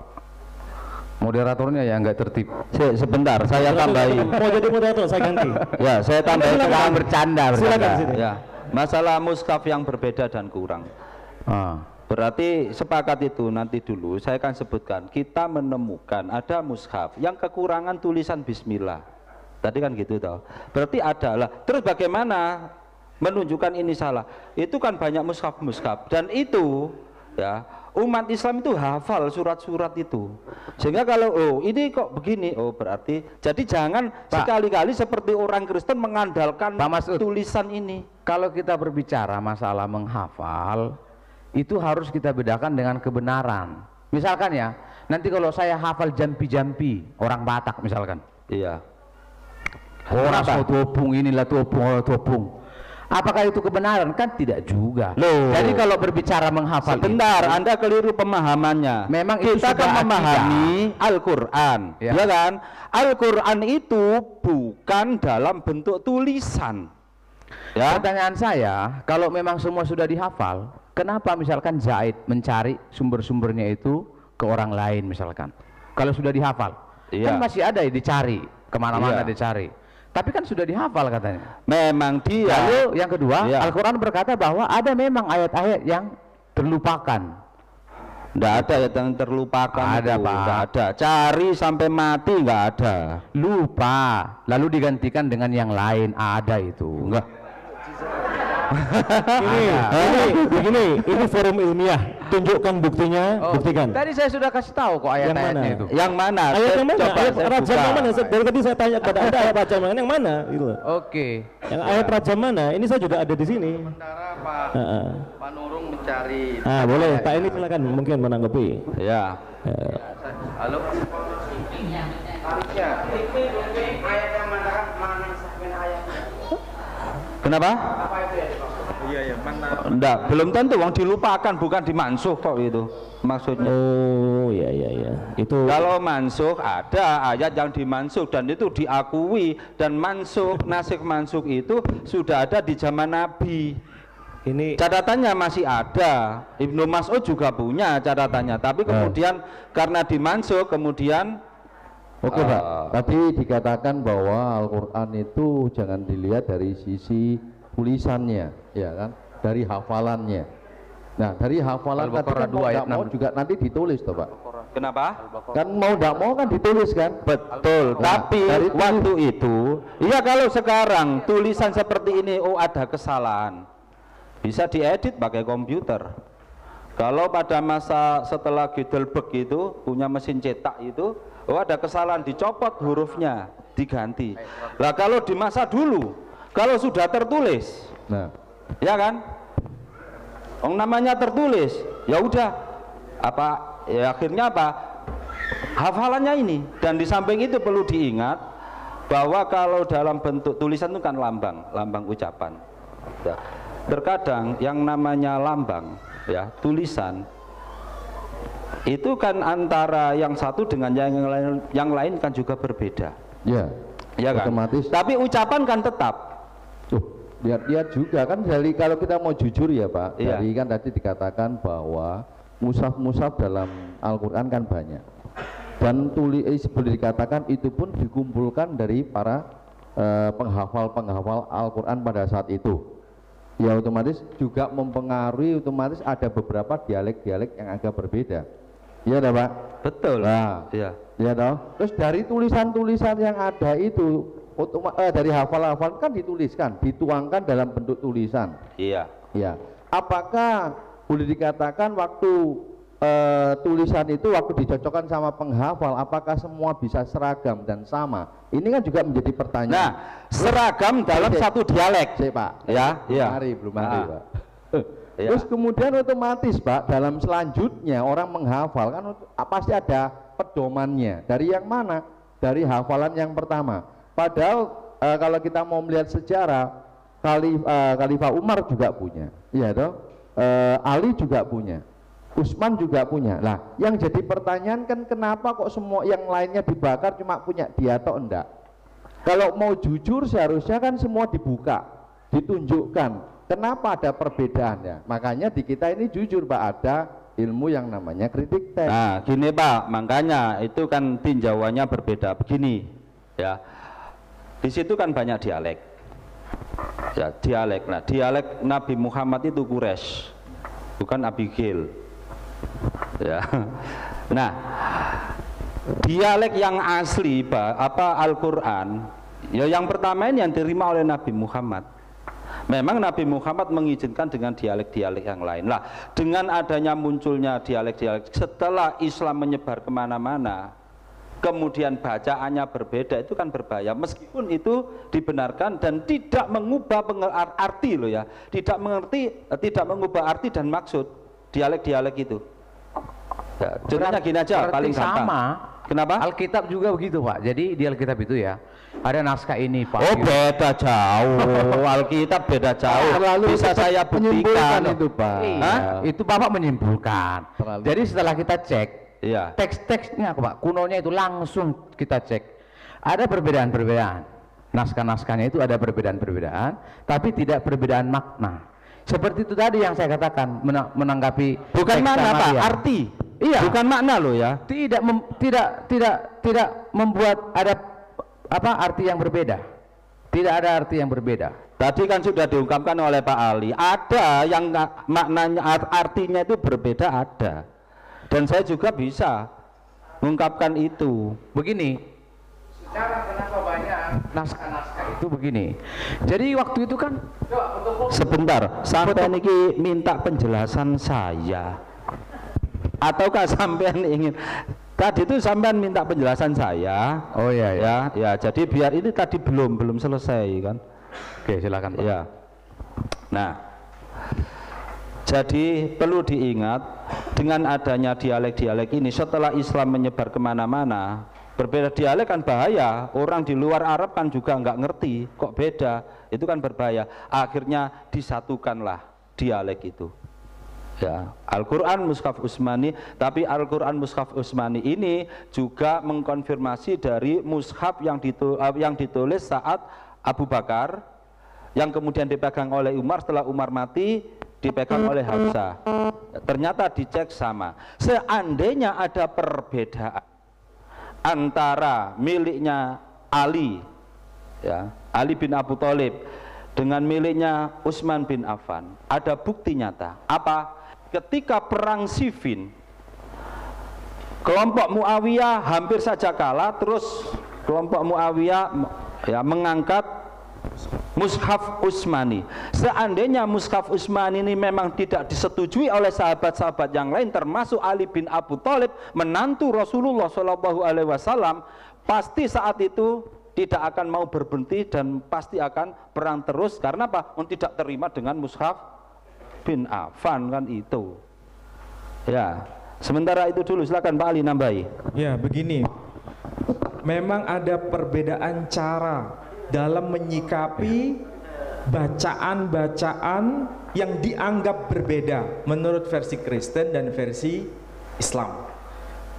Moderatornya ya nggak tertib. Sebentar, saya tambahi. Mau jadi moderator saya ganti. Ya, saya tambahi. Jangan bercanda. Silakan sini. Ya, masalah mushaf yang berbeda dan kurang. Berarti sepakat itu nanti dulu saya akan sebutkan. Kita menemukan ada mushaf yang kekurangan tulisan Bismillah. Tadi kan gitu toh. Berarti adalah. Terus bagaimana menunjukkan ini salah? Itu kan banyak mushaf dan itu ya umat Islam itu hafal surat-surat itu. Sehingga kalau ini kok begini, berarti jadi jangan sekali-kali seperti orang Kristen mengandalkan tulisan ini. Kalau kita berbicara masalah menghafal, itu harus kita bedakan dengan kebenaran. Misalkan ya, nanti kalau saya hafal jampi-jampi orang Batak misalkan, iya, orang topung inilah topung. Apakah itu kebenaran? Kan tidak juga. Loh. Jadi kalau berbicara menghafal, sebentar, Anda keliru pemahamannya. Memang itu kita kan memahami Al-Quran, ya kan? Al-Quran itu bukan dalam bentuk tulisan. Ya. Pertanyaan saya, kalau memang semua sudah dihafal, kenapa misalkan Zaid mencari sumber-sumbernya itu ke orang lain misalkan? Kalau sudah dihafal, kan masih ada ya dicari, kemana-mana dicari. Tapi kan sudah dihafal katanya. Memang dia. Lalu yang kedua, Al-Quran berkata bahwa ada memang ayat-ayat yang terlupakan. Nggak ada yang terlupakan. Ada, itu. Pak. Nggak ada. Cari sampai mati nggak ada. Lupa, lalu digantikan dengan yang lain. Ada itu. Enggak. Ini forum ilmiah. Tunjukkan buktinya, buktikan. Tadi saya sudah kasih tahu kok Yang ayat-ayatnya mana? itu. Yang mana? Ayat yang mana? Coba Ayat saya rajam buka. yang mana? Dari tadi saya tanya kepada Anda ayat rajam yang mana? Gitu loh. Oke. Yang ayat rajam mana? Ini saya juga ada di sini. Sementara Pak Heeh. Pak Nurung mencari. Boleh. Pak ini silakan mungkin menanggapi. Ya. Halo. Harusnya. Ayat yang mana mana segmen ayatnya? Kenapa? Apa itu ya, Pak? Iya, mana? Enggak, belum tentu wong dilupakan, bukan dimansuh kok itu maksudnya. Oh, iya. Itu Kalau mansuh ada ayat yang dimansuh dan itu diakui, dan mansuh, nasikh mansuh itu sudah ada di zaman Nabi. ini Catatannya masih ada. Ibnu Mas'ud juga punya catatannya, tapi kemudian karena dimansuh kemudian Oke Pak, tadi dikatakan bahwa Al-Quran itu jangan dilihat dari sisi tulisannya, ya kan, dari hafalannya. Nah, dari hafalan tadi kan mau tidak mau juga nanti ditulis toh Pak. kenapa? Kan mau tidak mau kan ditulis kan. Betul, Nah, tapi dari waktu itu, iya kalau sekarang tulisan seperti ini, oh ada kesalahan, bisa diedit pakai komputer. Kalau pada masa setelah Gutenberg itu punya mesin cetak itu, oh ada kesalahan, dicopot hurufnya, diganti. Lah kalau di masa dulu, kalau sudah tertulis, Nah, ya kan, namanya tertulis, ya udah, apa, ya akhirnya apa, hafalannya ini. Dan di samping itu perlu diingat bahwa kalau dalam bentuk tulisan itu kan lambang ucapan. Ya. Terkadang yang namanya lambang, ya tulisan itu kan antara yang satu dengan yang lain kan juga berbeda, ya, ya kan? otomatis. Tapi ucapan kan tetap. Tuh, lihat juga kan, dari kalau kita mau jujur ya Pak, Iya. dari kan tadi dikatakan bahwa mushaf dalam Al-Quran kan banyak, dan boleh dikatakan itu pun dikumpulkan dari para penghafal Al-Quran pada saat itu. Ya otomatis juga mempengaruhi, otomatis ada beberapa dialek-dialek yang agak berbeda. Iya dah Pak. Betul. Nah, Iya. ya toh. Terus dari tulisan-tulisan yang ada itu, dari hafal-hafal kan dituliskan, dituangkan dalam bentuk tulisan. Iya. Ya. Apakah boleh dikatakan waktu tulisan itu waktu dicocokkan sama penghafal, apakah semua bisa seragam dan sama? Ini kan juga menjadi pertanyaan. Nah, seragam dalam satu dialek. Cek Pak. Ya, iya. Belum mari Pak. Ya. Terus kemudian otomatis Pak, dalam selanjutnya orang menghafal kan pasti ada pedomannya. Dari yang mana? Dari hafalan yang pertama. Padahal kalau kita mau melihat sejarah, Khalifah Umar juga punya, iya toh. Ali juga punya, Utsman juga punya. Lah, yang jadi pertanyaan kan kenapa kok semua yang lainnya dibakar cuma punya dia atau enggak? Kalau mau jujur seharusnya kan semua dibuka, ditunjukkan. Kenapa ada perbedaannya? Makanya di kita ini jujur Pak, ada ilmu yang namanya kritik teks. Nah, gini Pak, makanya itu kan tinjauannya berbeda begini. Ya. Di situ kan banyak dialek. Ya, dialek. Nah, dialek Nabi Muhammad itu Quraisy, bukan Abigail. Ya. Nah, dialek yang asli Pak, apa Al-Qur'an, ya yang pertama ini yang diterima oleh Nabi Muhammad. Memang Nabi Muhammad mengizinkan dengan dialek-dialek yang lain. Lah, dengan adanya munculnya dialek-dialek setelah Islam menyebar kemana-mana, kemudian bacaannya berbeda, itu kan berbahaya. Meskipun itu dibenarkan dan tidak mengubah arti loh ya, tidak mengubah arti dan maksud dialek-dialek itu. Ya, contohnya gini aja, paling gampang. Sama. Kenapa? Alkitab juga begitu Pak. Jadi di Alkitab itu ya ada naskah ini Pak. Oh beda jauh, Alkitab beda jauh. Bisa saya buktikan itu Pak. Iya, itu Bapak menyimpulkan. Terlalu. Jadi setelah kita cek, Iya. teks-teksnya Pak, kunonya itu langsung kita cek. Ada perbedaan-perbedaan. Naskah-naskahnya itu ada perbedaan-perbedaan, tapi tidak perbedaan makna. Seperti itu tadi yang saya katakan menanggapi Bukan teks makna Pak, Samaria. arti. Iya. Bukan makna loh ya. Tidak membuat ada arti yang berbeda. Tidak ada arti yang berbeda. Tadi kan sudah diungkapkan oleh Pak Ali, ada yang maknanya artinya itu berbeda, ada. Dan saya juga bisa mengungkapkan itu. Begini, Sekarang kenapa banyak naskah-naskah itu begini. Jadi waktu itu kan Sebentar, sampai niki minta penjelasan saya. Ataukah sampean ingin tadi itu sampean minta penjelasan saya? oh iya ya. Ya, jadi biar ini tadi belum selesai kan. Oke, silakan Pak. Ya. Nah, jadi perlu diingat dengan adanya dialek-dialek ini setelah Islam menyebar kemana-mana, berbeda dialek kan bahaya. Orang di luar Arab kan juga nggak ngerti kok beda, itu kan berbahaya. Akhirnya disatukanlah dialek itu. Ya, Al-Quran Mushaf Utsmani, tapi Al-Quran Mushaf Utsmani ini juga mengkonfirmasi dari mushaf yang ditulis saat Abu Bakar, yang kemudian dipegang oleh Umar, setelah Umar mati dipegang oleh Hafsah. Ternyata dicek sama. Seandainya ada perbedaan antara miliknya Ali, ya, Ali bin Abu Thalib dengan miliknya Utsman bin Affan, ada bukti nyata. Apa? Ketika perang Siffin, kelompok Muawiyah hampir saja kalah, terus kelompok Muawiyah ya mengangkat Mushaf Utsmani. Seandainya Mushaf Utsmani ini memang tidak disetujui oleh sahabat-sahabat yang lain, termasuk Ali bin Abu Thalib, menantu Rasulullah SAW, pasti saat itu tidak akan mau berhenti dan pasti akan perang terus. Karena apa? Tidak terima dengan Mushaf bin Affan kan itu. Ya, sementara itu dulu, silakan Pak Ali nambahi. Ya, begini. Memang ada perbedaan cara dalam menyikapi bacaan-bacaan yang dianggap berbeda menurut versi Kristen dan versi Islam.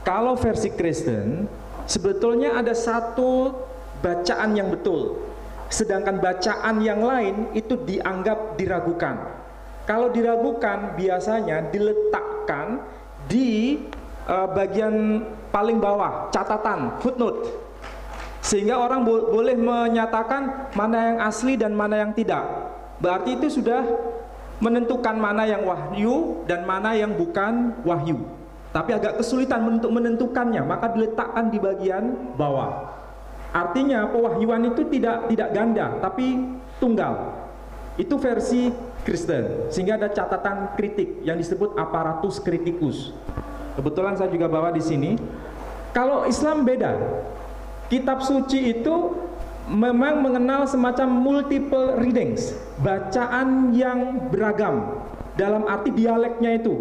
Kalau versi Kristen, sebetulnya ada satu bacaan yang betul, sedangkan bacaan yang lain itu dianggap diragukan. Kalau diragukan biasanya diletakkan di bagian paling bawah, catatan, footnote, sehingga orang boleh menyatakan mana yang asli dan mana yang tidak. Berarti itu sudah menentukan mana yang wahyu dan mana yang bukan wahyu. Tapi agak kesulitan untuk menentukannya, maka diletakkan di bagian bawah. Artinya pewahyuan itu tidak ganda, tapi tunggal. Itu versi Kristen, sehingga ada catatan kritik yang disebut aparatus kritikus. Kebetulan saya juga bawa di sini. Kalau Islam beda. Kitab suci itu memang mengenal semacam multiple readings, bacaan yang beragam dalam arti dialeknya itu.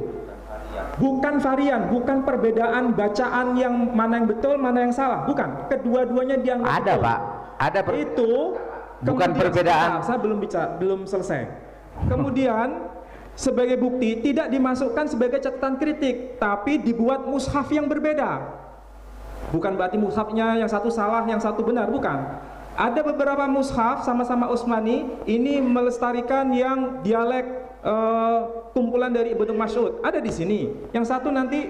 Bukan varian, bukan perbedaan bacaan yang mana yang betul, mana yang salah, bukan. Kedua-duanya dianggap Ada betul. Pak, ada itu bukan perbedaan. Saya belum selesai. Kemudian sebagai bukti tidak dimasukkan sebagai catatan kritik, tapi dibuat mushaf yang berbeda. Bukan berarti mushafnya yang satu salah, yang satu benar, bukan. Ada beberapa mushaf sama-sama Utsmani ini melestarikan yang dialek kumpulan dari Ibnu Mas'ud. Ada di sini. Yang satu nanti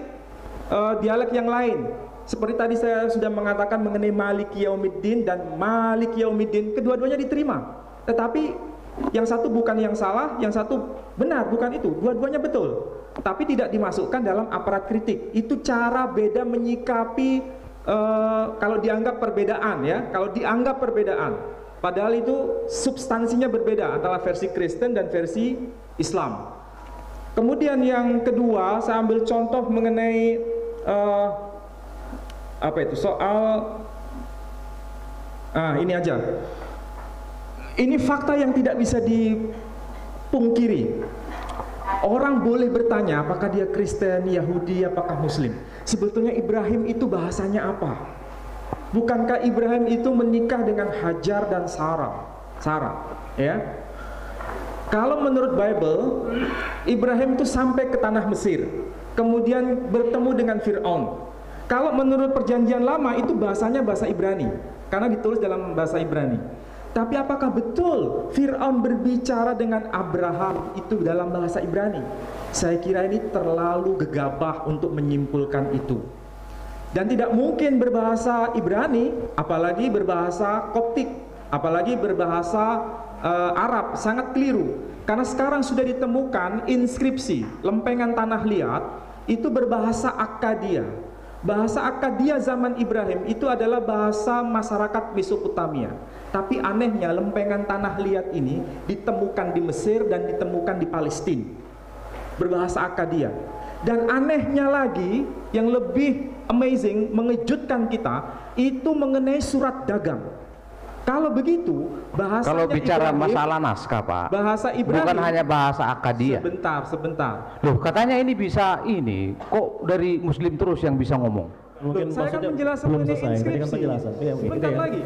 dialek yang lain. Seperti tadi saya sudah mengatakan mengenai Maliki Yaumiddin dan Maliki Yaumiddin, kedua-duanya diterima. Tetapi yang satu bukan yang salah, yang satu benar, bukan itu. Dua-duanya betul. Tapi tidak dimasukkan dalam aparat kritik. Itu cara beda menyikapi kalau dianggap perbedaan, ya. Kalau dianggap perbedaan, padahal itu substansinya berbeda antara versi Kristen dan versi Islam. Kemudian yang kedua, saya ambil contoh mengenai apa itu, soal ini aja. Ini fakta yang tidak bisa dipungkiri. Orang boleh bertanya apakah dia Kristen, Yahudi, apakah Muslim. Sebetulnya Ibrahim itu bahasanya apa? Bukankah Ibrahim itu menikah dengan Hajar dan Sarah, ya? Kalau menurut Bible, Ibrahim itu sampai ke tanah Mesir, kemudian bertemu dengan Fir'aun. Kalau menurut perjanjian lama itu bahasanya bahasa Ibrani, karena ditulis dalam bahasa Ibrani. Tapi apakah betul Fir'aun berbicara dengan Abraham itu dalam bahasa Ibrani? Saya kira ini terlalu gegabah untuk menyimpulkan itu. Dan tidak mungkin berbahasa Ibrani, apalagi berbahasa Koptik, apalagi berbahasa Arab, sangat keliru. Karena sekarang sudah ditemukan inskripsi lempengan tanah liat itu berbahasa Akkadia. Bahasa Akkadia zaman Ibrahim itu adalah bahasa masyarakat Mesopotamia. Tapi anehnya lempengan tanah liat ini ditemukan di Mesir dan ditemukan di Palestina. Berbahasa Akkadia. Dan anehnya lagi, yang lebih amazing, mengejutkan kita, itu mengenai surat dagang. Kalau begitu, bahasa Kalau bicara Ibrahim, masalah naskah, Pak, bahasa Ibrahim, bukan hanya bahasa Akkadia. Sebentar. Loh, katanya ini bisa ini, kok dari Muslim terus yang bisa ngomong? Mungkin Saya kan maksudnya menjelaskan belum mengenai selesai. Tadi kan inskripsi. penjelasan. Ya, Sebentar gitu ya. lagi.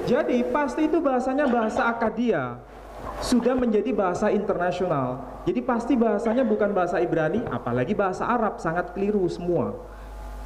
Jadi pasti itu bahasanya bahasa Akkadia. Sudah menjadi bahasa internasional. Jadi pasti bahasanya bukan bahasa Ibrani, apalagi bahasa Arab, sangat keliru semua.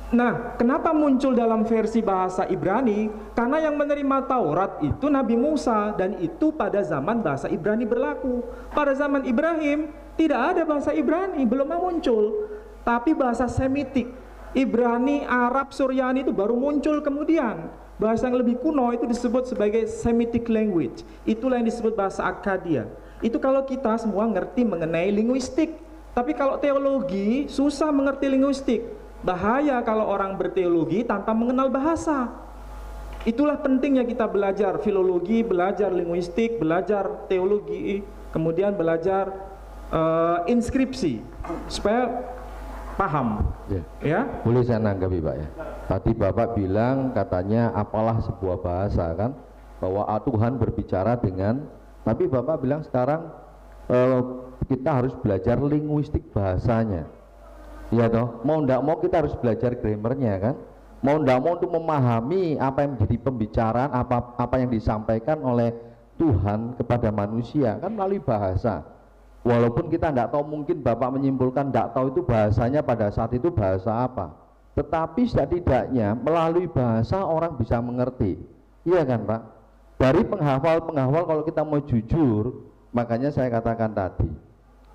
Nah, kenapa muncul dalam versi bahasa Ibrani? Karena yang menerima Taurat itu Nabi Musa, dan itu pada zaman bahasa Ibrani berlaku. Pada zaman Ibrahim tidak ada bahasa Ibrani, belum muncul. Tapi bahasa Semitik, Ibrani, Arab, Suryani itu baru muncul kemudian. Bahasa yang lebih kuno itu disebut sebagai Semitic language. Itulah yang disebut bahasa Akkadia. Itu kalau kita semua ngerti mengenai linguistik. Tapi kalau teologi susah mengerti linguistik. Bahaya kalau orang berteologi tanpa mengenal bahasa. Itulah pentingnya kita belajar filologi, belajar linguistik, belajar teologi, kemudian belajar inskripsi supaya paham. Ya. Boleh saya nanggapi Pak ya? Tadi Bapak bilang katanya apalah sebuah bahasa kan, bahwa Tuhan berbicara dengan, tapi Bapak bilang sekarang kita harus belajar linguistik bahasanya. Iya toh, mau ndak mau kita harus belajar grammarnya kan, mau ndak mau untuk memahami apa yang menjadi pembicaraan, apa yang disampaikan oleh Tuhan kepada manusia kan melalui bahasa. Walaupun kita ndak tahu, mungkin Bapak menyimpulkan ndak tahu itu bahasanya pada saat itu bahasa apa, tetapi setidaknya melalui bahasa orang bisa mengerti. Iya kan Pak? Dari penghafal kalau kita mau jujur, makanya saya katakan tadi,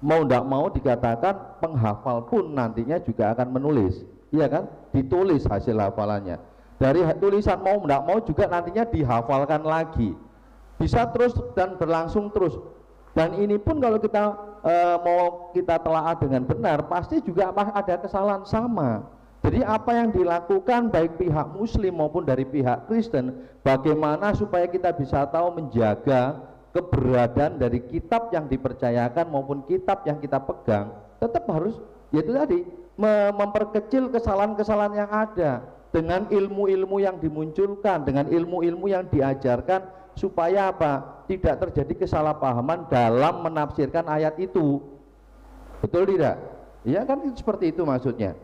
mau tidak mau dikatakan penghafal pun nantinya juga akan menulis, iya kan? Ditulis hasil hafalannya. Dari tulisan mau tidak mau juga nantinya dihafalkan lagi, bisa terus dan berlangsung terus. Dan ini pun kalau kita mau kita telaah dengan benar, pasti juga ada kesalahan sama. Jadi apa yang dilakukan baik pihak Muslim maupun dari pihak Kristen, bagaimana supaya kita bisa tahu menjaga keberadaan dari kitab yang dipercayakan maupun kitab yang kita pegang, tetap harus yaitu tadi memperkecil kesalahan-kesalahan yang ada dengan ilmu-ilmu yang dimunculkan, dengan ilmu-ilmu yang diajarkan, supaya apa? Tidak terjadi kesalahpahaman dalam menafsirkan ayat itu. Betul tidak? Ya kan seperti itu maksudnya.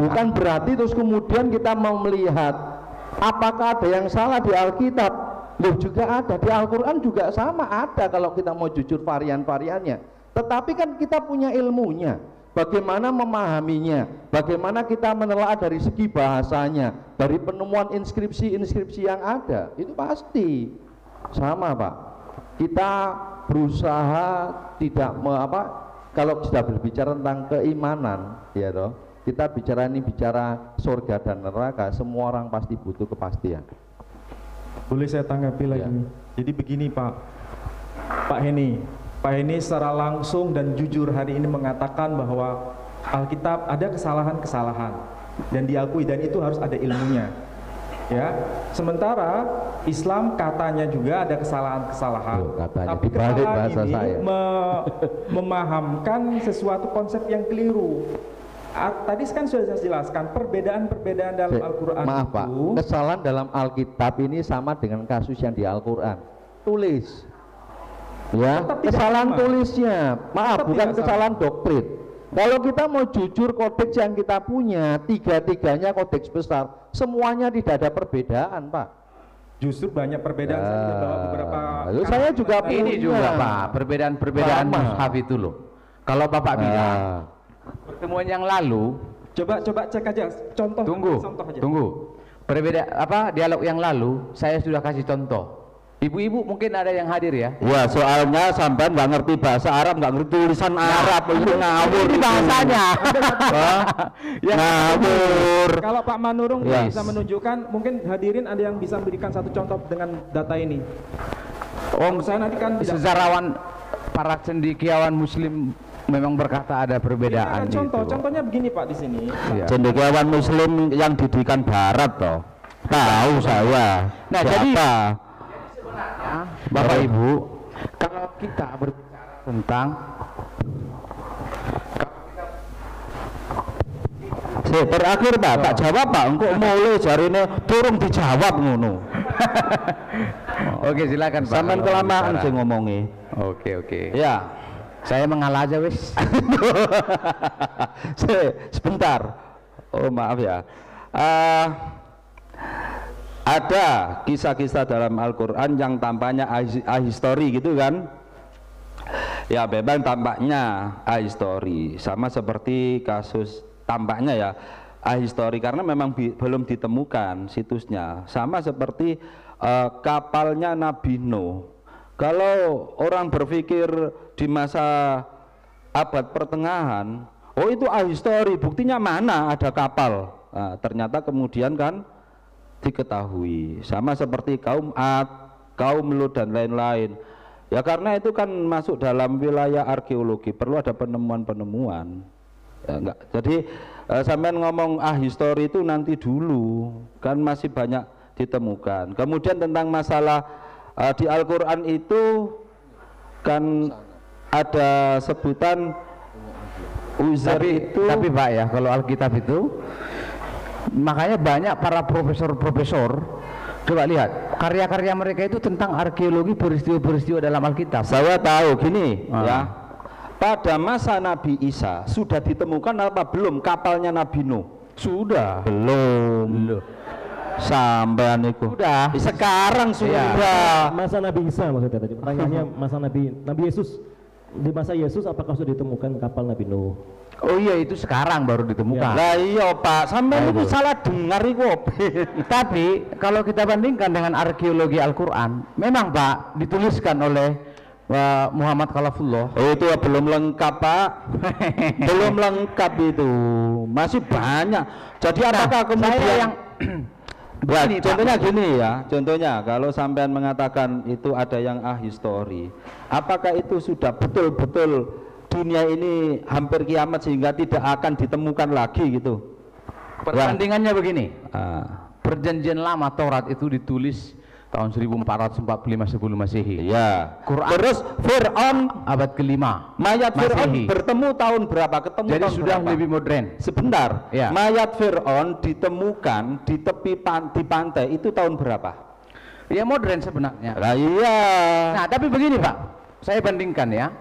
Bukan berarti terus kemudian kita mau melihat apakah ada yang salah di Alkitab. Loh, juga ada di Al-Quran juga sama ada kalau kita mau jujur varian-variannya. Tetapi kan kita punya ilmunya, bagaimana memahaminya, bagaimana kita menelaah dari segi bahasanya, dari penemuan inskripsi-inskripsi yang ada, itu pasti sama Pak. Kita berusaha tidak kalau sudah berbicara tentang keimanan, ya toh, kita bicara surga dan neraka, semua orang pasti butuh kepastian. Boleh saya tanggapi lagi? Jadi begini Pak Heni secara langsung dan jujur hari ini mengatakan bahwa Alkitab ada kesalahan-kesalahan dan diakui, dan itu harus ada ilmunya. Ya, sementara Islam katanya juga ada kesalahan-kesalahan. Tapi kesalahan ini memahamkan sesuatu konsep yang keliru. Tadi kan sudah saya jelaskan perbedaan-perbedaan dalam Al-Quran. Maaf Pak, kesalahan dalam Alkitab ini sama dengan kasus yang di Al-Quran. Tulis, ya, kesalahan tulisnya. Maaf, bukan kesalahan doktrin. Kalau kita mau jujur, kodeks yang kita punya tiga-tiganya kodeks besar, semuanya tidak ada perbedaan Pak. Justru banyak perbedaan. Saya juga punya. Ini juga Pak, perbedaan mushaf itu loh. Kalau Bapak bilang pertemuan yang lalu, coba cek aja contoh. Tunggu. Dialog yang lalu saya sudah kasih contoh. Ibu-ibu mungkin ada yang hadir ya. Wah, soalnya sampai nggak ngerti bahasa Arab, nggak ngerti tulisan Arab, itu ngawur ini bahasanya. Ngawur. Kalau Pak Manurung bisa menunjukkan, mungkin hadirin ada yang bisa memberikan satu contoh dengan data ini. Saya nanti kan sejarawan para cendekiawan Muslim memang berkata ada perbedaan Ini contoh, gitu. contohnya begini Pak di sini. Iya. Cendekiawan Muslim yang didikan Barat toh. Tahu saya. Nah, jadi siapa? Bapak Ibu, kalau kita berbicara tentang Terakhir Pak, tak jawab Pak. Engkau mulai jarine turun dijawab ngono. Oke, silakan Pak. Sampean kalau kelamaan berbicara. sing ngomongi. Oke. Ya. Saya mengalah aja wis. Sebentar. Oh maaf ya. Ada kisah-kisah dalam Al-Quran yang tampaknya ahistori gitu kan. Ya memang tampaknya ahistori, sama seperti kasus tampaknya ya ahistori karena memang belum ditemukan situsnya, sama seperti kapalnya Nabi Nuh. Kalau orang berpikir di masa abad pertengahan, oh itu ahistori, buktinya mana ada kapal. Nah, ternyata kemudian kan diketahui, sama seperti kaum Ad, kaum Lut dan lain-lain. Ya karena itu kan masuk dalam wilayah arkeologi, perlu ada penemuan-penemuan. Ya, enggak. Jadi sampean ngomong ahistori itu nanti dulu, kan masih banyak ditemukan. Kemudian tentang masalah di Al-Quran itu kan ada sebutan Uzair itu. Tapi Pak ya, kalau Alkitab itu makanya banyak para profesor-profesor, coba lihat karya-karya mereka itu tentang arkeologi peristiwa-peristiwa dalam Alkitab. Saya tahu gini ya, pada masa Nabi Isa sudah ditemukan apa belum kapalnya Nabi Nuh? Sudah. Belum. Sampean itu Sudah. sekarang sudah. Masa Nabi Isa maksudnya tadi. Pertanyaannya masa Nabi Yesus. Di masa Yesus apakah sudah ditemukan kapal Nabi Nuh? Oh iya, itu sekarang baru ditemukan. Lah iya Pak, sampean itu salah dengar iku. Tapi kalau kita bandingkan dengan arkeologi Al-Quran, memang Pak dituliskan oleh Muhammad Khalafullah. Oh, itu belum lengkap Pak. Belum lengkap itu, masih banyak. Jadi apakah kemudian saya yang Wah, Begini, contohnya gini ya, contohnya kalau sampean mengatakan itu ada yang ahistori, apakah itu sudah betul-betul dunia ini hampir kiamat sehingga tidak akan ditemukan lagi gitu? perbandingannya begini. Ah, Perjanjian Lama Taurat itu ditulis tahun 1445 sebelum Masehi. ya. Quran Terus Fir'aun, abad ke-5. mayat Fir'aun Masehi. bertemu tahun berapa? Ketemu Jadi tahun sudah berapa? lebih modern. Sebentar, Ya. mayat Fir'aun ditemukan di tepi di pantai itu tahun berapa? Ya modern sebenarnya. Lah iya. Nah, tapi begini Pak, saya bandingkan ya.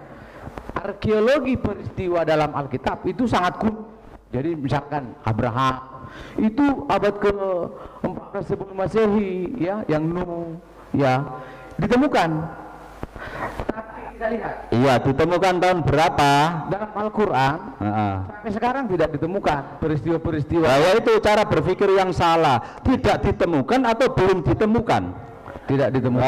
Arkeologi peristiwa dalam Alkitab itu sangat kuno. Jadi misalkan Abraham itu abad ke-14 sebelum Masehi ya, yang Nuh ya ditemukan. Tapi kita lihat Iya, ditemukan tahun berapa? dalam Al-Quran sampai sekarang tidak ditemukan peristiwa-peristiwa. Bahwa itu cara berpikir yang salah. Tidak ditemukan atau belum ditemukan? Tidak ditemukan.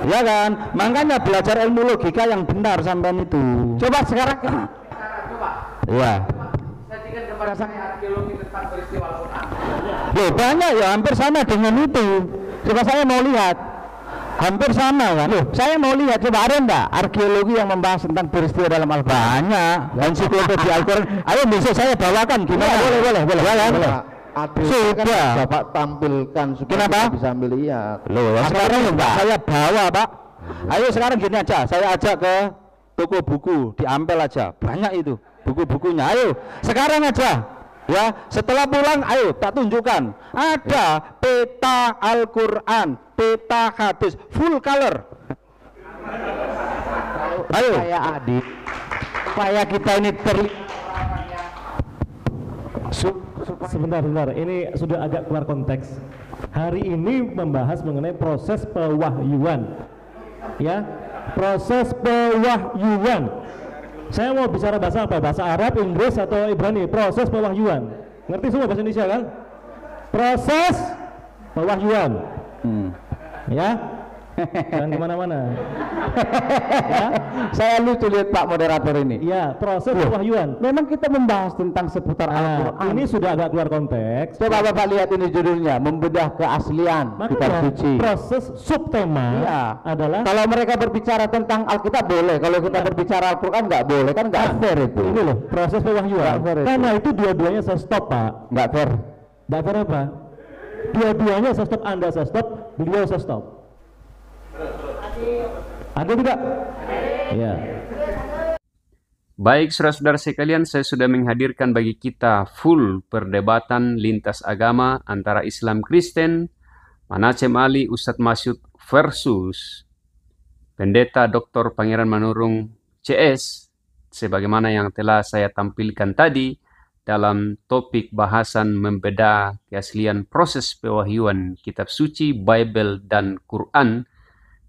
Ya kan? Makanya belajar ilmu logika yang benar sampean itu. Coba sekarang Iya. sajikan kepada saya arkeologi tentang peristiwa Al-Quran. Loh, banyak ya, hampir sama dengan itu. Coba saya mau lihat. Hampir sama kan? Loh, saya mau lihat, coba ada enggak arkeologi yang membahas tentang peristiwa dalam Al-Quran? Banyak. Ensiklopedia Al-Quran. Ayo besok saya bawakan gimana? Boleh. Ya kan? Sudah. Bapak tampilkan supaya Kenapa? kita bisa melihat. Loh, sekarang saya bawa Pak. Ayo sekarang gini aja, saya ajak ke toko buku di Ampel aja, banyak itu buku-bukunya. Ayo sekarang aja ya, setelah pulang ayo tak tunjukkan ada peta Al-Quran, peta hadis full color. Ayo. Saya adik, supaya kita ini terlihat Sebentar, ini sudah agak keluar konteks. Hari ini membahas mengenai proses pewahyuan. Ya, proses pewahyuan. Saya mau bicara bahasa apa? Bahasa Arab, Inggris atau Ibrani? Proses pewahyuan. Ngerti semua bahasa Indonesia kan? Proses pewahyuan. Ya. Jangan kemana-mana. Saya lucu lihat Pak moderator ini. Ya, proses pewahyuan. Memang kita membahas tentang seputar Nah, Al-Quran. ini sudah agak keluar konteks. Coba Bapak lihat ini judulnya, membedah keaslian kitab Makanya suci. proses subtema Iya. adalah Kalau mereka berbicara tentang Alkitab boleh, kalau kita berbicara Al-Quran nggak boleh, kan nggak fair itu. ini loh proses pewahyuan. Nggak fair itu. Karena itu dua-duanya saya stop, Pak. Nggak fair. Nggak fair apa? Dua-duanya saya stop, Anda saya stop, beliau saya stop. Ada tidak? Ya. Baik saudara-saudara sekalian, saya sudah menghadirkan bagi kita full perdebatan lintas agama antara Islam Kristen, Manacem Ali Ustadz Masyud versus Pendeta Dr. Pangeran Manurung CS, sebagaimana yang telah saya tampilkan tadi dalam topik bahasan membedah keaslian proses pewahyuan kitab suci, Bible, dan Quran,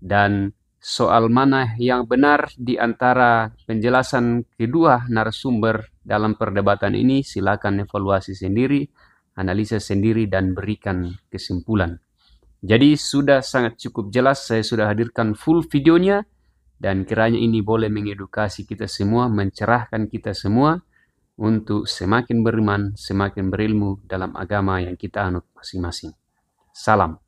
dan soal mana yang benar di antara penjelasan kedua narasumber dalam perdebatan ini, silakan evaluasi sendiri, analisa sendiri, dan berikan kesimpulan. Jadi sudah sangat cukup jelas, saya sudah hadirkan full videonya, dan kiranya ini boleh mengedukasi kita semua, mencerahkan kita semua, untuk semakin beriman, semakin berilmu dalam agama yang kita anut masing-masing. Salam.